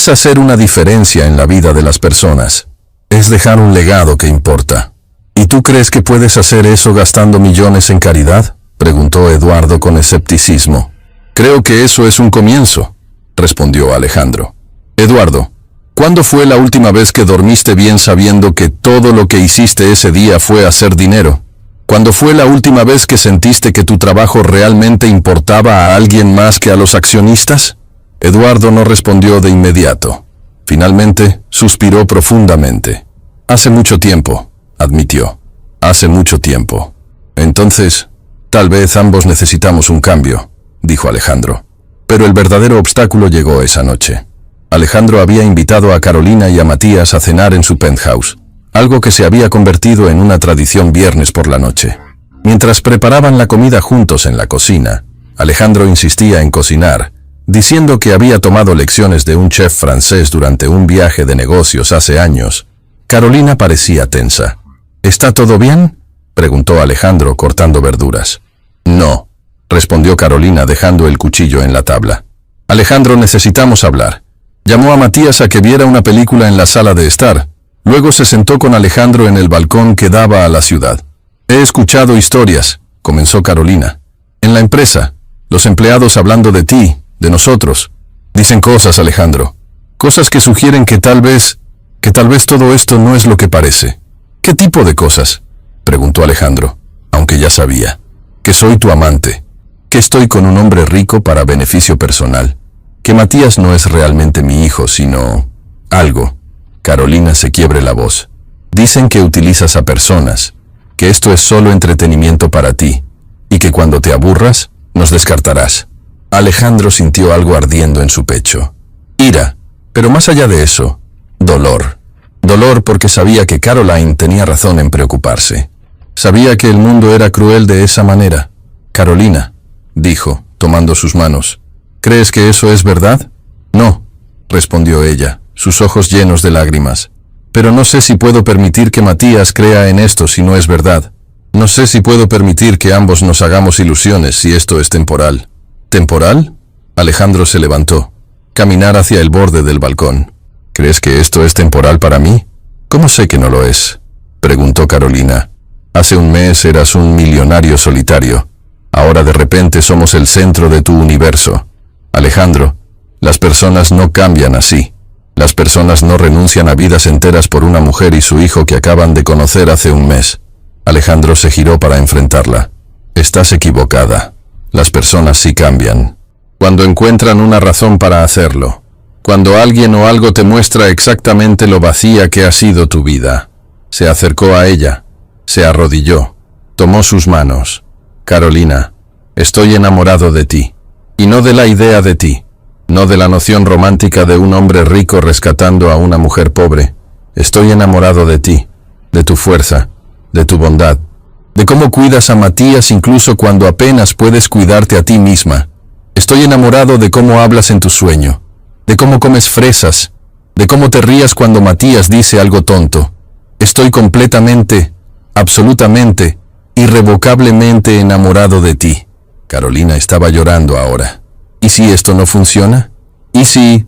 hacer una diferencia en la vida de las personas. Es dejar un legado que importa. ¿Y tú crees que puedes hacer eso gastando millones en caridad?, preguntó Eduardo con escepticismo. Creo que eso es un comienzo, respondió Alejandro. Eduardo, ¿cuándo fue la última vez que dormiste bien sabiendo que todo lo que hiciste ese día fue hacer dinero? ¿Cuándo fue la última vez que sentiste que tu trabajo realmente importaba a alguien más que a los accionistas? Eduardo no respondió de inmediato. Finalmente, suspiró profundamente. Hace mucho tiempo, admitió. Hace mucho tiempo. Entonces, tal vez ambos necesitamos un cambio, dijo Alejandro. Pero el verdadero obstáculo llegó esa noche. Alejandro había invitado a Carolina y a Matías a cenar en su penthouse, algo que se había convertido en una tradición viernes por la noche. Mientras preparaban la comida juntos en la cocina, Alejandro insistía en cocinar, diciendo que había tomado lecciones de un chef francés durante un viaje de negocios hace años. Carolina parecía tensa. ¿Está todo bien?, preguntó Alejandro cortando verduras. No, respondió Carolina dejando el cuchillo en la tabla. Alejandro, necesitamos hablar. Llamó a Matías a que viera una película en la sala de estar. Luego se sentó con Alejandro en el balcón que daba a la ciudad. He escuchado historias, comenzó Carolina. En la empresa, los empleados hablando de ti, de nosotros. Dicen cosas, Alejandro. Cosas que sugieren que tal vez todo esto no es lo que parece. ¿Qué tipo de cosas?, preguntó Alejandro, aunque ya sabía. Que soy tu amante. Que estoy con un hombre rico para beneficio personal. Que Matías no es realmente mi hijo, sino algo. Carolina se quiebre la voz. Dicen que utilizas a personas, que esto es solo entretenimiento para ti, y que cuando te aburras, nos descartarás. Alejandro sintió algo ardiendo en su pecho. Ira, pero más allá de eso, dolor. Dolor porque sabía que Caroline tenía razón en preocuparse. Sabía que el mundo era cruel de esa manera. Carolina, dijo, tomando sus manos. ¿Crees que eso es verdad? No, respondió ella, sus ojos llenos de lágrimas. Pero no sé si puedo permitir que Matías crea en esto si no es verdad. No sé si puedo permitir que ambos nos hagamos ilusiones si esto es temporal. ¿Temporal? Alejandro se levantó. Caminar hacia el borde del balcón. ¿Crees que esto es temporal para mí? ¿Cómo sé que no lo es?, preguntó Carolina. Hace un mes eras un millonario solitario. Ahora de repente somos el centro de tu universo. Alejandro, las personas no cambian así. Las personas no renuncian a vidas enteras por una mujer y su hijo que acaban de conocer hace un mes. Alejandro se giró para enfrentarla. Estás equivocada. Las personas sí cambian. Cuando encuentran una razón para hacerlo. Cuando alguien o algo te muestra exactamente lo vacía que ha sido tu vida. Se acercó a ella. Se arrodilló. Tomó sus manos. Carolina, estoy enamorado de ti. Y no de la idea de ti. No de la noción romántica de un hombre rico rescatando a una mujer pobre. Estoy enamorado de ti. De tu fuerza. De tu bondad. De cómo cuidas a Matías incluso cuando apenas puedes cuidarte a ti misma. Estoy enamorado de cómo hablas en tu sueño. De cómo comes fresas. De cómo te rías cuando Matías dice algo tonto. Estoy completamente, absolutamente, irrevocablemente enamorado de ti. Carolina estaba llorando ahora. ¿Y si esto no funciona? ¿Y si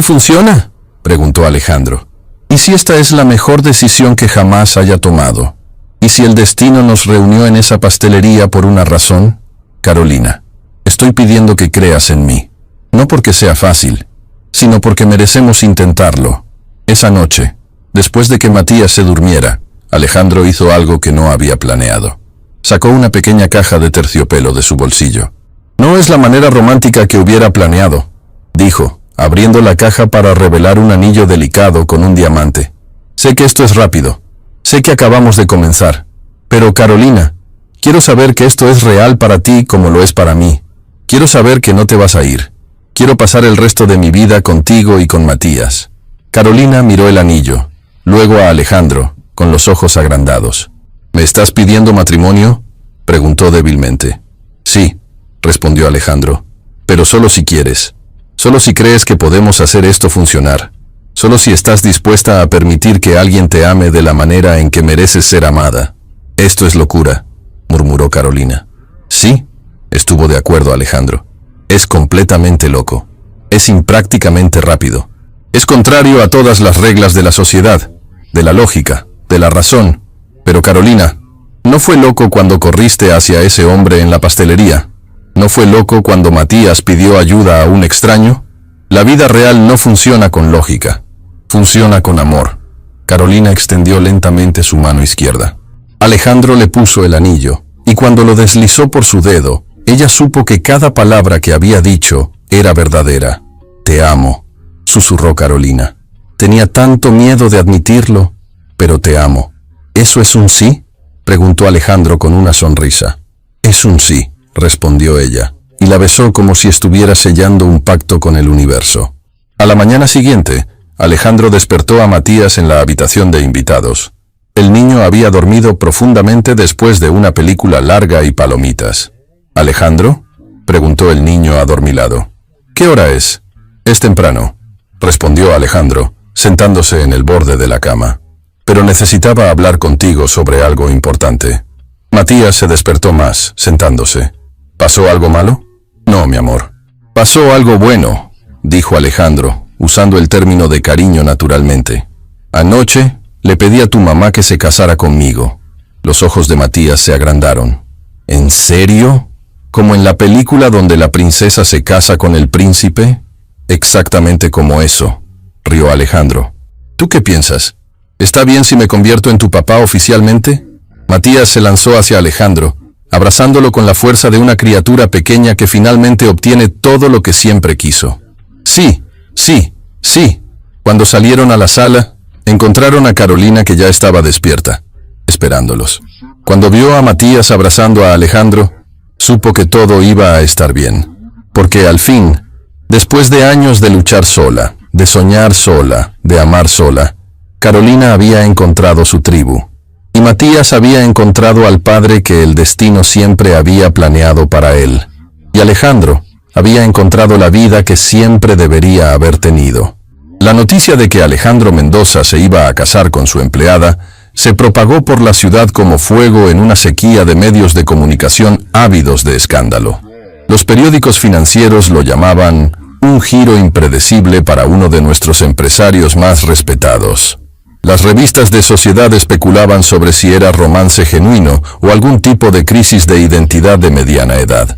funciona?, preguntó Alejandro. ¿Y si esta es la mejor decisión que jamás haya tomado? ¿Y si el destino nos reunió en esa pastelería por una razón? Carolina, estoy pidiendo que creas en mí. No porque sea fácil, sino porque merecemos intentarlo. Esa noche, después de que Matías se durmiera, Alejandro hizo algo que no había planeado. Sacó una pequeña caja de terciopelo de su bolsillo. No es la manera romántica que hubiera planeado, dijo, abriendo la caja para revelar un anillo delicado con un diamante. Sé que esto es rápido. Sé que acabamos de comenzar. Pero Carolina, quiero saber que esto es real para ti como lo es para mí. Quiero saber que no te vas a ir. Quiero pasar el resto de mi vida contigo y con Matías. Carolina miró el anillo, luego a Alejandro, con los ojos agrandados. ¿Me estás pidiendo matrimonio?, preguntó débilmente. Sí, respondió Alejandro, pero solo si quieres. Solo si crees que podemos hacer esto funcionar. Solo si estás dispuesta a permitir que alguien te ame de la manera en que mereces ser amada. Esto es locura, murmuró Carolina. Sí, estuvo de acuerdo Alejandro. Es completamente loco. Es imprácticamente rápido. Es contrario a todas las reglas de la sociedad, de la lógica, de la razón. Pero Carolina, ¿no fue loco cuando corriste hacia ese hombre en la pastelería? ¿No fue loco cuando Matías pidió ayuda a un extraño? La vida real no funciona con lógica. Funciona con amor. Carolina extendió lentamente su mano izquierda. Alejandro le puso el anillo, y cuando lo deslizó por su dedo, ella supo que cada palabra que había dicho era verdadera. Te amo, susurró Carolina. Tenía tanto miedo de admitirlo, pero te amo. ¿Eso es un sí?, preguntó Alejandro con una sonrisa. Es un sí, respondió ella, y la besó como si estuviera sellando un pacto con el universo. A la mañana siguiente, Alejandro despertó a Matías en la habitación de invitados. El niño había dormido profundamente después de una película larga y palomitas. ¿Alejandro?, preguntó el niño adormilado. ¿Qué hora es? Es temprano, respondió Alejandro, sentándose en el borde de la cama. Pero necesitaba hablar contigo sobre algo importante. Matías se despertó más, sentándose. ¿Pasó algo malo? No, mi amor. Pasó algo bueno, dijo Alejandro, usando el término de cariño naturalmente. Anoche le pedí a tu mamá que se casara conmigo. Los ojos de Matías se agrandaron. ¿En serio? ¿Como en la película donde la princesa se casa con el príncipe? Exactamente como eso, rió Alejandro. ¿Tú qué piensas? ¿Está bien si me convierto en tu papá oficialmente? Matías se lanzó hacia Alejandro, abrazándolo con la fuerza de una criatura pequeña que finalmente obtiene todo lo que siempre quiso. Sí, sí, sí. Cuando salieron a la sala, encontraron a Carolina que ya estaba despierta, esperándolos. Cuando vio a Matías abrazando a Alejandro, supo que todo iba a estar bien. Porque al fin, después de años de luchar sola, de soñar sola, de amar sola, Carolina había encontrado su tribu. Y Matías había encontrado al padre que el destino siempre había planeado para él. Y Alejandro había encontrado la vida que siempre debería haber tenido. La noticia de que Alejandro Mendoza se iba a casar con su empleada se propagó por la ciudad como fuego en una sequía de medios de comunicación ávidos de escándalo. Los periódicos financieros lo llamaban un giro impredecible para uno de nuestros empresarios más respetados. Las revistas de sociedad especulaban sobre si era romance genuino o algún tipo de crisis de identidad de mediana edad.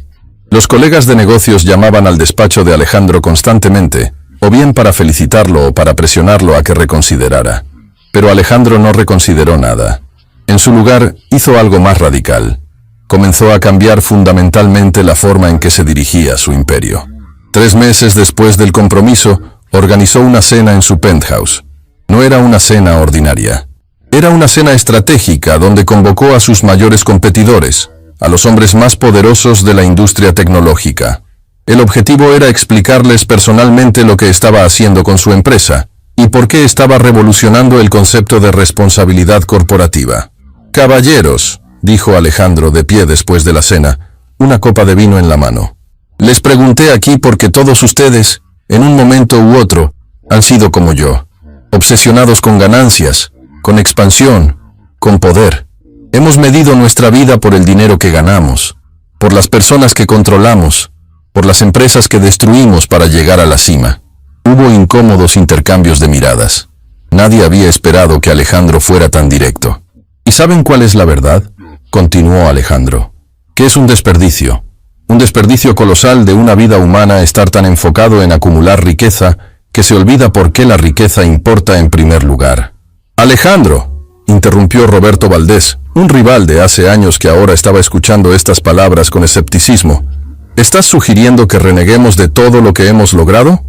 Los colegas de negocios llamaban al despacho de Alejandro constantemente, o bien para felicitarlo o para presionarlo a que reconsiderara. Pero Alejandro no reconsideró nada. En su lugar, hizo algo más radical. Comenzó a cambiar fundamentalmente la forma en que se dirigía su imperio. 3 meses después del compromiso, organizó una cena en su penthouse. No era una cena ordinaria. Era una cena estratégica donde convocó a sus mayores competidores, a los hombres más poderosos de la industria tecnológica. El objetivo era explicarles personalmente lo que estaba haciendo con su empresa y por qué estaba revolucionando el concepto de responsabilidad corporativa. «Caballeros», dijo Alejandro de pie después de la cena, una copa de vino en la mano. «Les pregunté aquí porque todos ustedes, en un momento u otro, han sido como yo. Obsesionados con ganancias, con expansión, con poder. Hemos medido nuestra vida por el dinero que ganamos, por las personas que controlamos, por las empresas que destruimos para llegar a la cima. Hubo incómodos intercambios de miradas. Nadie había esperado que Alejandro fuera tan directo. ¿Y saben cuál es la verdad?, continuó Alejandro. Que es un desperdicio colosal de una vida humana estar tan enfocado en acumular riqueza que se olvida por qué la riqueza importa en primer lugar. Alejandro, interrumpió Roberto Valdés, un rival de hace años que ahora estaba escuchando estas palabras con escepticismo. ¿Estás sugiriendo que reneguemos de todo lo que hemos logrado?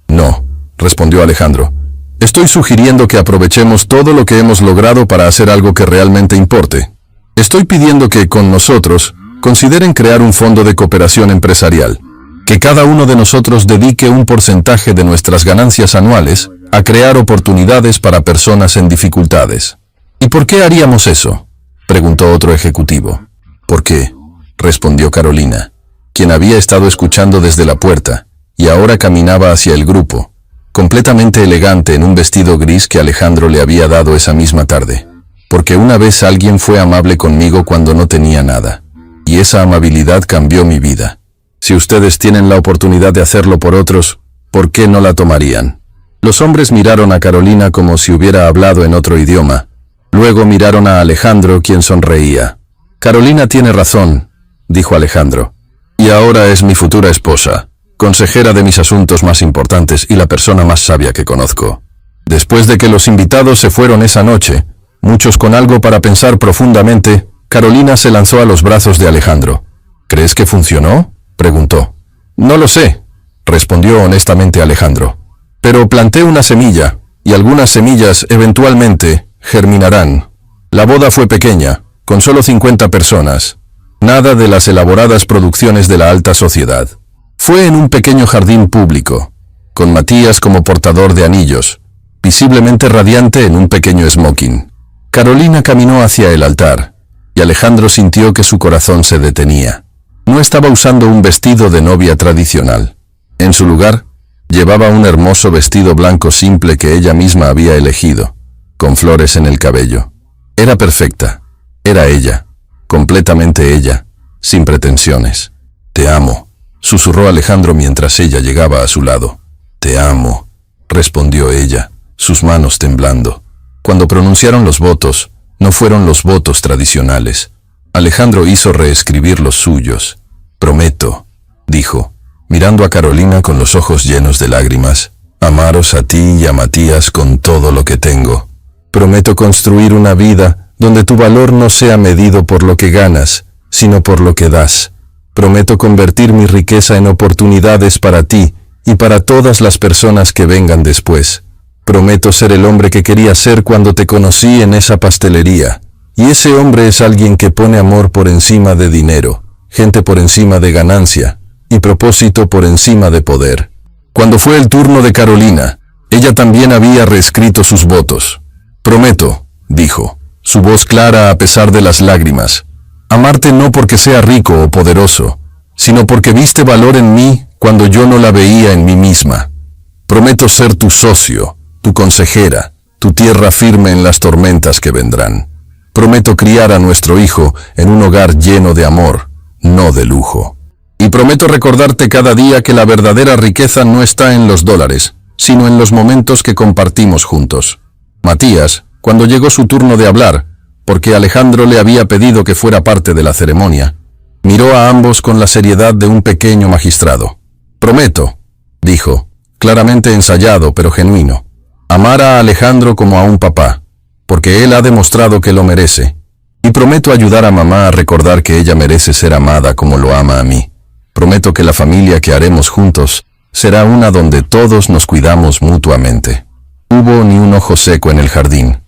No, respondió Alejandro. Estoy sugiriendo que aprovechemos todo lo que hemos logrado para hacer algo que realmente importe. Estoy pidiendo que, con nosotros, consideren crear un fondo de cooperación empresarial. Que cada uno de nosotros dedique un porcentaje de nuestras ganancias anuales a crear oportunidades para personas en dificultades. ¿Y por qué haríamos eso?, preguntó otro ejecutivo. ¿Por qué?, respondió Carolina, quien había estado escuchando desde la puerta, y ahora caminaba hacia el grupo, completamente elegante en un vestido gris que Alejandro le había dado esa misma tarde. Porque una vez alguien fue amable conmigo cuando no tenía nada. Y esa amabilidad cambió mi vida. Si ustedes tienen la oportunidad de hacerlo por otros, ¿por qué no la tomarían? Los hombres miraron a Carolina como si hubiera hablado en otro idioma. Luego miraron a Alejandro, quien sonreía. Carolina tiene razón, dijo Alejandro. Y ahora es mi futura esposa, consejera de mis asuntos más importantes y la persona más sabia que conozco. Después de que los invitados se fueron esa noche, muchos con algo para pensar profundamente, Carolina se lanzó a los brazos de Alejandro. ¿Crees que funcionó?, preguntó. No lo sé, respondió honestamente Alejandro. Pero planté una semilla, y algunas semillas eventualmente germinarán. La boda fue pequeña, con solo 50 personas. Nada de las elaboradas producciones de la alta sociedad. Fue en un pequeño jardín público, con Matías como portador de anillos, visiblemente radiante en un pequeño smoking. Carolina caminó hacia el altar, y Alejandro sintió que su corazón se detenía. No estaba usando un vestido de novia tradicional. En su lugar, llevaba un hermoso vestido blanco simple que ella misma había elegido, con flores en el cabello. Era perfecta. Era ella, completamente ella, sin pretensiones. Te amo, susurró Alejandro mientras ella llegaba a su lado. Te amo, respondió ella, sus manos temblando. Cuando pronunciaron los votos, no fueron los votos tradicionales. Alejandro hizo reescribir los suyos. Prometo, dijo, mirando a Carolina con los ojos llenos de lágrimas, amaros a ti y a Matías con todo lo que tengo. Prometo construir una vida donde tu valor no sea medido por lo que ganas, sino por lo que das. Prometo convertir mi riqueza en oportunidades para ti y para todas las personas que vengan después. Prometo ser el hombre que quería ser cuando te conocí en esa pastelería. Y ese hombre es alguien que pone amor por encima de dinero, gente por encima de ganancia, y propósito por encima de poder. Cuando fue el turno de Carolina, ella también había reescrito sus votos. Prometo, dijo, su voz clara a pesar de las lágrimas, amarte no porque sea rico o poderoso, sino porque viste valor en mí cuando yo no la veía en mí misma. Prometo ser tu socio, tu consejera, tu tierra firme en las tormentas que vendrán. Prometo criar a nuestro hijo en un hogar lleno de amor, no de lujo. Y prometo recordarte cada día que la verdadera riqueza no está en los dólares, sino en los momentos que compartimos juntos. Matías, cuando llegó su turno de hablar, porque Alejandro le había pedido que fuera parte de la ceremonia, miró a ambos con la seriedad de un pequeño magistrado. Prometo, dijo, claramente ensayado pero genuino, amar a Alejandro como a un papá, porque él ha demostrado que lo merece. Y prometo ayudar a mamá a recordar que ella merece ser amada como lo ama a mí. Prometo que la familia que haremos juntos será una donde todos nos cuidamos mutuamente. Hubo ni un ojo seco en el jardín.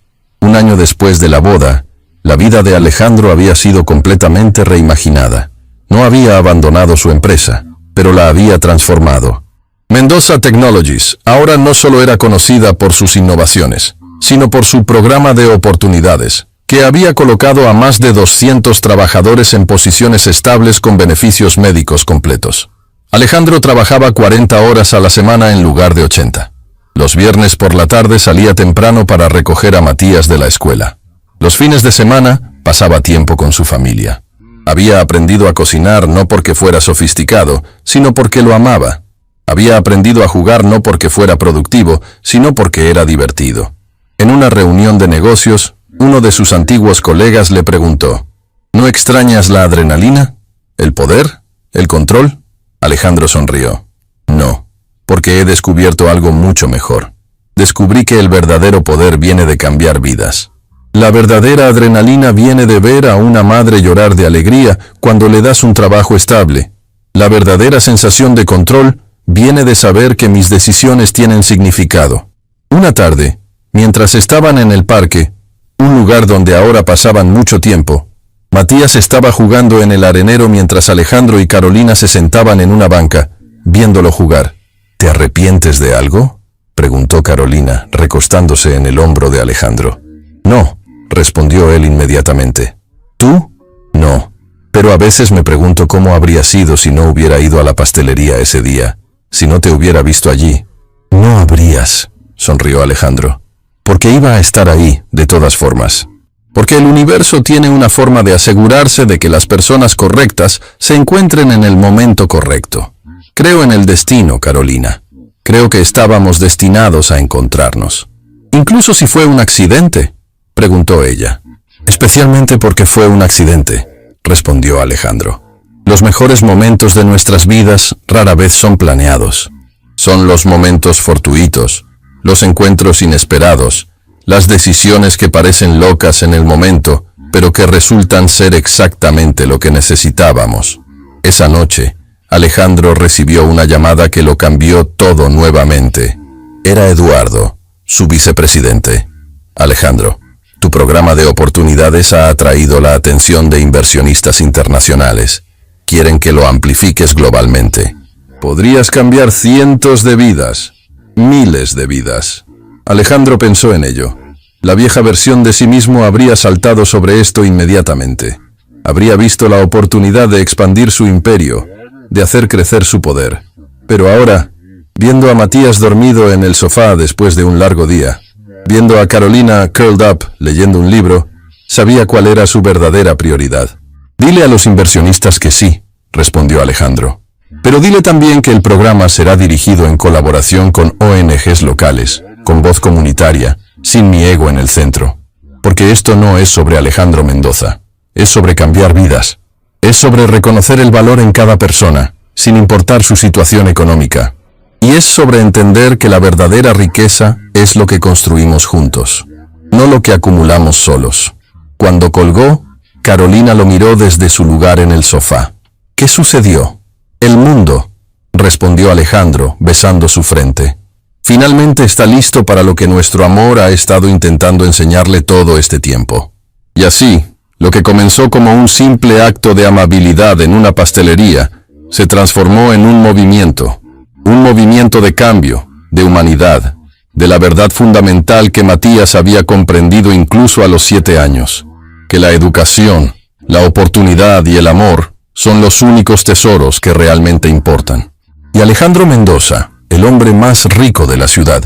Un año después de la boda, la vida de Alejandro había sido completamente reimaginada. No había abandonado su empresa, pero la había transformado. Mendoza Technologies ahora no solo era conocida por sus innovaciones, sino por su programa de oportunidades, que había colocado a más de 200 trabajadores en posiciones estables con beneficios médicos completos. Alejandro trabajaba 40 horas a la semana en lugar de 80. Los viernes por la tarde salía temprano para recoger a Matías de la escuela. Los fines de semana pasaba tiempo con su familia. Había aprendido a cocinar no porque fuera sofisticado, sino porque lo amaba. Había aprendido a jugar no porque fuera productivo, sino porque era divertido. En una reunión de negocios, uno de sus antiguos colegas le preguntó, ¿no extrañas la adrenalina? ¿El poder? ¿El control? Alejandro sonrió. No, porque he descubierto algo mucho mejor. Descubrí que el verdadero poder viene de cambiar vidas. La verdadera adrenalina viene de ver a una madre llorar de alegría cuando le das un trabajo estable. La verdadera sensación de control viene de saber que mis decisiones tienen significado. Una tarde, mientras estaban en el parque, un lugar donde ahora pasaban mucho tiempo, Matías estaba jugando en el arenero mientras Alejandro y Carolina se sentaban en una banca, viéndolo jugar. ¿Te arrepientes de algo?, preguntó Carolina, recostándose en el hombro de Alejandro. No, respondió él inmediatamente. ¿Tú? No. Pero a veces me pregunto cómo habría sido si no hubiera ido a la pastelería ese día, si no te hubiera visto allí. No habrías, sonrió Alejandro, porque iba a estar ahí, de todas formas. Porque el universo tiene una forma de asegurarse de que las personas correctas se encuentren en el momento correcto. Creo en el destino, Carolina. Creo que estábamos destinados a encontrarnos. Incluso si fue un accidente, preguntó ella. Especialmente porque fue un accidente, respondió Alejandro. Los mejores momentos de nuestras vidas rara vez son planeados. Son los momentos fortuitos, los encuentros inesperados, las decisiones que parecen locas en el momento, pero que resultan ser exactamente lo que necesitábamos. Esa noche, Alejandro recibió una llamada que lo cambió todo nuevamente. Era Eduardo, su vicepresidente. Alejandro, tu programa de oportunidades ha atraído la atención de inversionistas internacionales. Quieren que lo amplifiques globalmente. Podrías cambiar cientos de vidas, miles de vidas. Alejandro pensó en ello. La vieja versión de sí mismo habría saltado sobre esto inmediatamente. Habría visto la oportunidad de expandir su imperio, de hacer crecer su poder. Pero ahora, viendo a Matías dormido en el sofá después de un largo día, viendo a Carolina curled up leyendo un libro, sabía cuál era su verdadera prioridad. Dile a los inversionistas que sí, respondió Alejandro. Pero dile también que el programa será dirigido en colaboración con ONGs locales, con voz comunitaria, sin mi ego en el centro. Porque esto no es sobre Alejandro Mendoza, es sobre cambiar vidas. Es sobre reconocer el valor en cada persona, sin importar su situación económica. Y es sobre entender que la verdadera riqueza es lo que construimos juntos, no lo que acumulamos solos. Cuando colgó, Carolina lo miró desde su lugar en el sofá. ¿Qué sucedió? El mundo, respondió Alejandro, besando su frente. Finalmente está listo para lo que nuestro amor ha estado intentando enseñarle todo este tiempo. Y así, lo que comenzó como un simple acto de amabilidad en una pastelería, se transformó en un movimiento de cambio, de humanidad, de la verdad fundamental que Matías había comprendido incluso a los 7 años, que la educación, la oportunidad y el amor son los únicos tesoros que realmente importan. Y Alejandro Mendoza, el hombre más rico de la ciudad,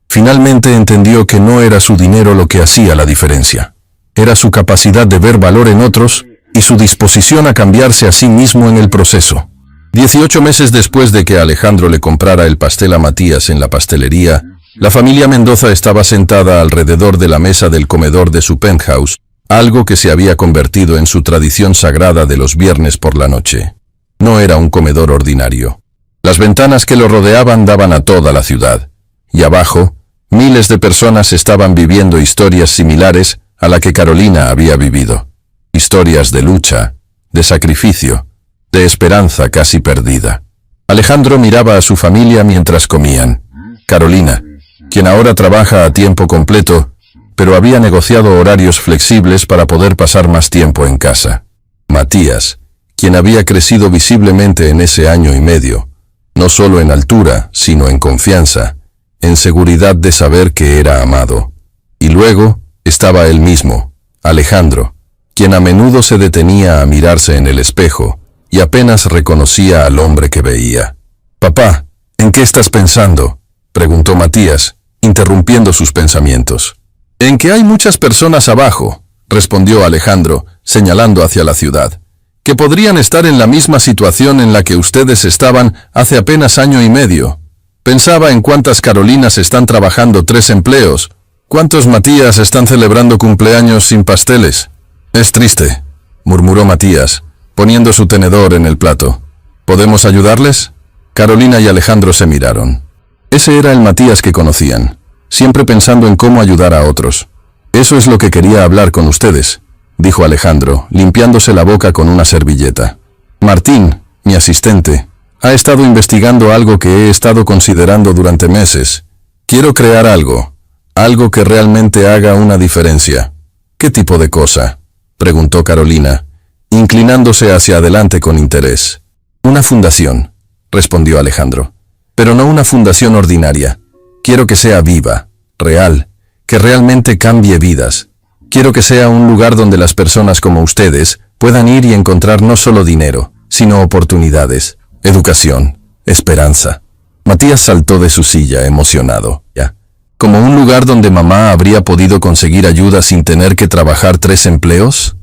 finalmente entendió que no era su dinero lo que hacía la diferencia. Era su capacidad de ver valor en otros y su disposición a cambiarse a sí mismo en el proceso. 18 meses después de que Alejandro le comprara el pastel a Matías en la pastelería, la familia Mendoza estaba sentada alrededor de la mesa del comedor de su penthouse, algo que se había convertido en su tradición sagrada de los viernes por la noche. No era un comedor ordinario. Las ventanas que lo rodeaban daban a toda la ciudad, y abajo, miles de personas estaban viviendo historias similares a la que Carolina había vivido. Historias de lucha, de sacrificio, de esperanza casi perdida. Alejandro miraba a su familia mientras comían. Carolina, quien ahora trabaja a tiempo completo, pero había negociado horarios flexibles para poder pasar más tiempo en casa. Matías, quien había crecido visiblemente en ese año y medio, no solo en altura, sino en confianza, en seguridad de saber que era amado. Y luego estaba él mismo, Alejandro, quien a menudo se detenía a mirarse en el espejo y apenas reconocía al hombre que veía. «Papá, ¿en qué estás pensando?», preguntó Matías, interrumpiendo sus pensamientos. «En que hay muchas personas abajo», respondió Alejandro, señalando hacia la ciudad, «que podrían estar en la misma situación en la que ustedes estaban hace apenas año y medio. Pensaba en cuántas Carolinas están trabajando 3 empleos, cuántos Matías están celebrando cumpleaños sin pasteles». «Es triste», murmuró Matías, poniendo su tenedor en el plato. «¿Podemos ayudarles?». Carolina y Alejandro se miraron. Ese era el Matías que conocían, siempre pensando en cómo ayudar a otros. «Eso es lo que quería hablar con ustedes», dijo Alejandro, limpiándose la boca con una servilleta. «Martín, mi asistente, ha estado investigando algo que he estado considerando durante meses. Quiero crear algo que realmente haga una diferencia». «¿Qué tipo de cosa?», preguntó Carolina, inclinándose hacia adelante con interés. «Una fundación», respondió Alejandro, «pero no una fundación ordinaria. Quiero que sea viva, real, que realmente cambie vidas. Quiero que sea un lugar donde las personas como ustedes puedan ir y encontrar no solo dinero, sino oportunidades, educación, esperanza. Matías saltó de su silla, emocionado. ¿Ya? ¿Como un lugar donde mamá habría podido conseguir ayuda sin tener que trabajar 3 empleos?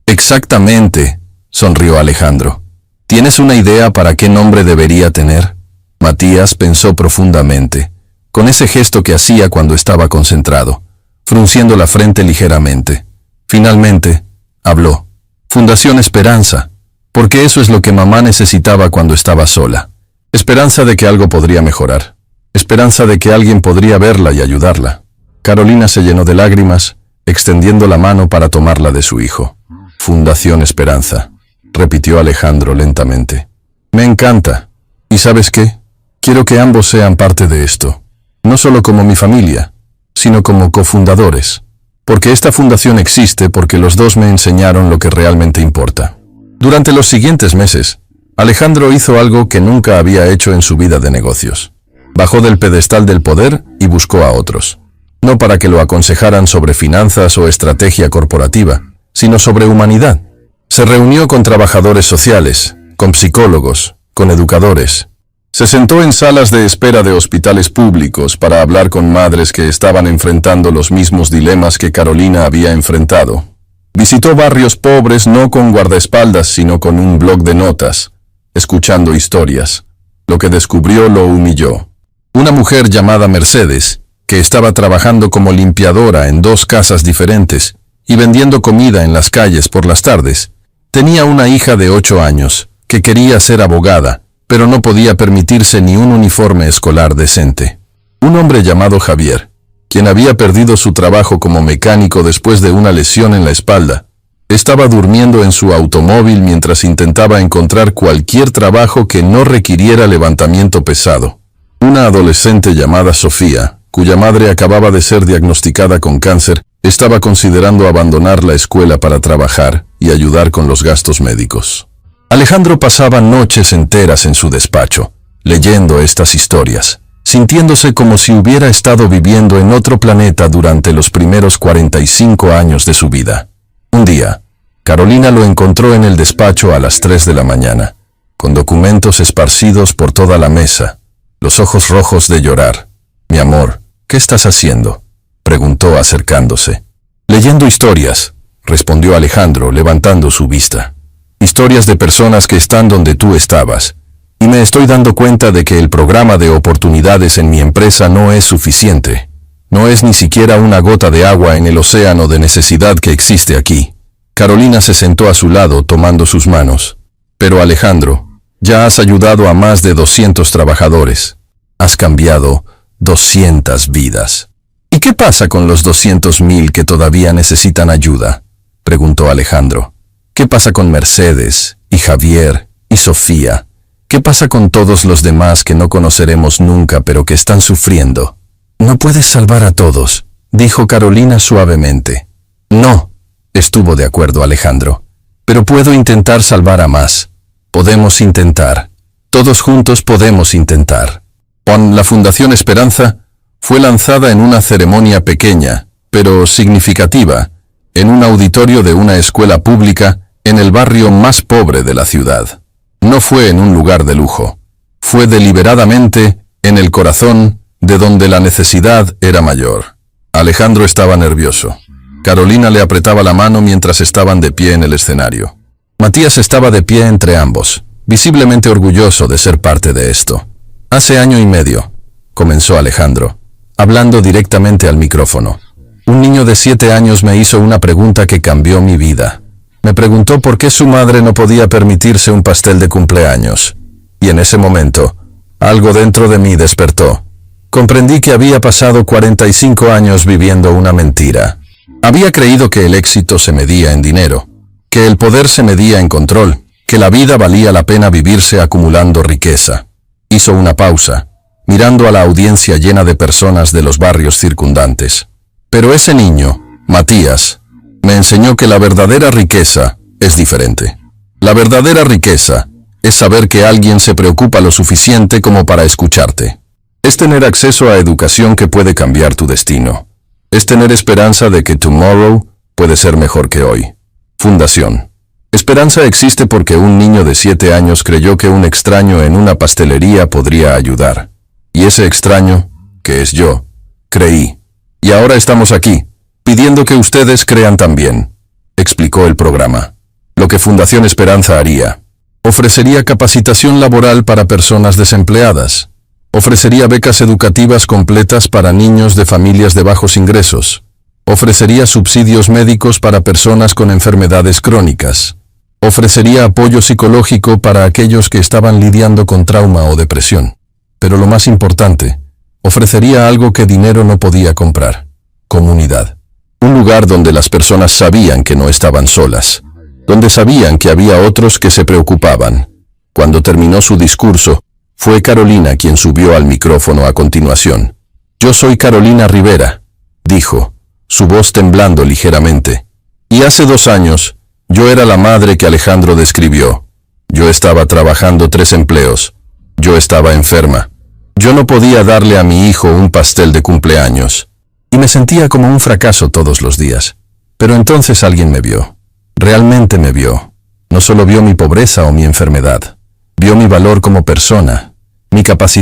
Exactamente, sonrió Alejandro. ¿Tienes una idea para qué nombre debería tener? Matías pensó profundamente, con ese gesto que hacía cuando estaba concentrado, frunciendo la frente ligeramente. Finalmente, habló. Fundación Esperanza, porque eso es lo que mamá necesitaba cuando estaba sola. Esperanza de que algo podría mejorar. Esperanza de que alguien podría verla y ayudarla. Carolina se llenó de lágrimas, extendiendo la mano para tomarla de su hijo. Fundación Esperanza, repitió Alejandro lentamente. Me encanta. ¿Y sabes qué? Quiero que ambos sean parte de esto. No solo como mi familia, sino como cofundadores. Porque esta fundación existe porque los dos me enseñaron lo que realmente importa. Durante los siguientes meses, Alejandro hizo algo que nunca había hecho en su vida de negocios. Bajó del pedestal del poder y buscó a otros. No para que lo aconsejaran sobre finanzas o estrategia corporativa, sino sobre humanidad. Se reunió con trabajadores sociales, con psicólogos, con educadores. Se sentó en salas de espera de hospitales públicos para hablar con madres que estaban enfrentando los mismos dilemas que Carolina había enfrentado. Visitó barrios pobres no con guardaespaldas, sino con un bloc de notas, escuchando historias. Lo que descubrió lo humilló. Una mujer llamada Mercedes, que estaba trabajando como limpiadora en 2 casas diferentes y vendiendo comida en las calles por las tardes, tenía una hija de 8 años, que quería ser abogada, pero no podía permitirse ni un uniforme escolar decente. Un hombre llamado Javier, quien había perdido su trabajo como mecánico después de una lesión en la espalda, estaba durmiendo en su automóvil mientras intentaba encontrar cualquier trabajo que no requiriera levantamiento pesado. Una adolescente llamada Sofía, cuya madre acababa de ser diagnosticada con cáncer, estaba considerando abandonar la escuela para trabajar y ayudar con los gastos médicos. Alejandro pasaba noches enteras en su despacho, leyendo estas historias, sintiéndose como si hubiera estado viviendo en otro planeta durante los primeros 45 años de su vida. Un día, Carolina lo encontró en el despacho a las 3 de la mañana, con documentos esparcidos por toda la mesa, los ojos rojos de llorar. «Mi amor, ¿qué estás haciendo?», preguntó acercándose. «Leyendo historias», respondió Alejandro, levantando su vista. «Historias de personas que están donde tú estabas. Y me estoy dando cuenta de que el programa de oportunidades en mi empresa no es suficiente. No es ni siquiera una gota de agua en el océano de necesidad que existe aquí». Carolina se sentó a su lado tomando sus manos. «Pero Alejandro, ya has ayudado a más de 200 trabajadores. Has cambiado 200 vidas. ¿Y qué pasa con los 200,000 que todavía necesitan ayuda?», preguntó Alejandro. «¿Qué pasa con Mercedes, y Javier, y Sofía? ¿Qué pasa con todos los demás que no conoceremos nunca pero que están sufriendo?». «No puedes salvar a todos», dijo Carolina suavemente. «No», estuvo de acuerdo Alejandro. «Pero puedo intentar salvar a más. Podemos intentar. Todos juntos podemos intentar». La Fundación Esperanza fue lanzada en una ceremonia pequeña, pero significativa, en un auditorio de una escuela pública en el barrio más pobre de la ciudad. No fue en un lugar de lujo. Fue deliberadamente en el corazón de donde la necesidad era mayor. Alejandro estaba nervioso. Carolina le apretaba la mano mientras estaban de pie en el escenario. Matías estaba de pie entre ambos, visiblemente orgulloso de ser parte de esto. «Hace 1 año y medio», comenzó Alejandro, hablando directamente al micrófono. «Un niño de 7 años me hizo una pregunta que cambió mi vida. Me preguntó por qué su madre no podía permitirse un pastel de cumpleaños. Y en ese momento, algo dentro de mí despertó. Comprendí que había pasado 45 años viviendo una mentira. Había creído que el éxito se medía en dinero, que el poder se medía en control, que la vida valía la pena vivirse acumulando riqueza». Hizo una pausa, mirando a la audiencia llena de personas de los barrios circundantes. «Pero ese niño, Matías, me enseñó que la verdadera riqueza es diferente. La verdadera riqueza es saber que alguien se preocupa lo suficiente como para escucharte. Es tener acceso a educación que puede cambiar tu destino. Es tener esperanza de que tomorrow puede ser mejor que hoy». Fundación. Esperanza existe porque un niño de 7 años creyó que un extraño en una pastelería podría ayudar. Y ese extraño, que es yo, creí. Y ahora estamos aquí, pidiendo que ustedes crean también, explicó el programa. Lo que Fundación Esperanza haría: ofrecería capacitación laboral para personas desempleadas, ofrecería becas educativas completas para niños de familias de bajos ingresos, ofrecería subsidios médicos para personas con enfermedades crónicas, ofrecería apoyo psicológico para aquellos que estaban lidiando con trauma o depresión. Pero lo más importante, ofrecería algo que dinero no podía comprar: comunidad. Un lugar donde las personas sabían que no estaban solas, donde sabían que había otros que se preocupaban. Cuando terminó su discurso, fue Carolina quien subió al micrófono a continuación. Yo soy Carolina Rivera, dijo, su voz temblando ligeramente. Y hace 2 años, yo era la madre que Alejandro describió. Yo estaba trabajando 3 empleos. Yo estaba enferma. Yo no podía darle a mi hijo un pastel de cumpleaños. Y me sentía como un fracaso todos los días. Pero entonces alguien me vio. Realmente me vio. No solo vio mi pobreza o mi enfermedad. Vio mi valor como persona, mi capacidad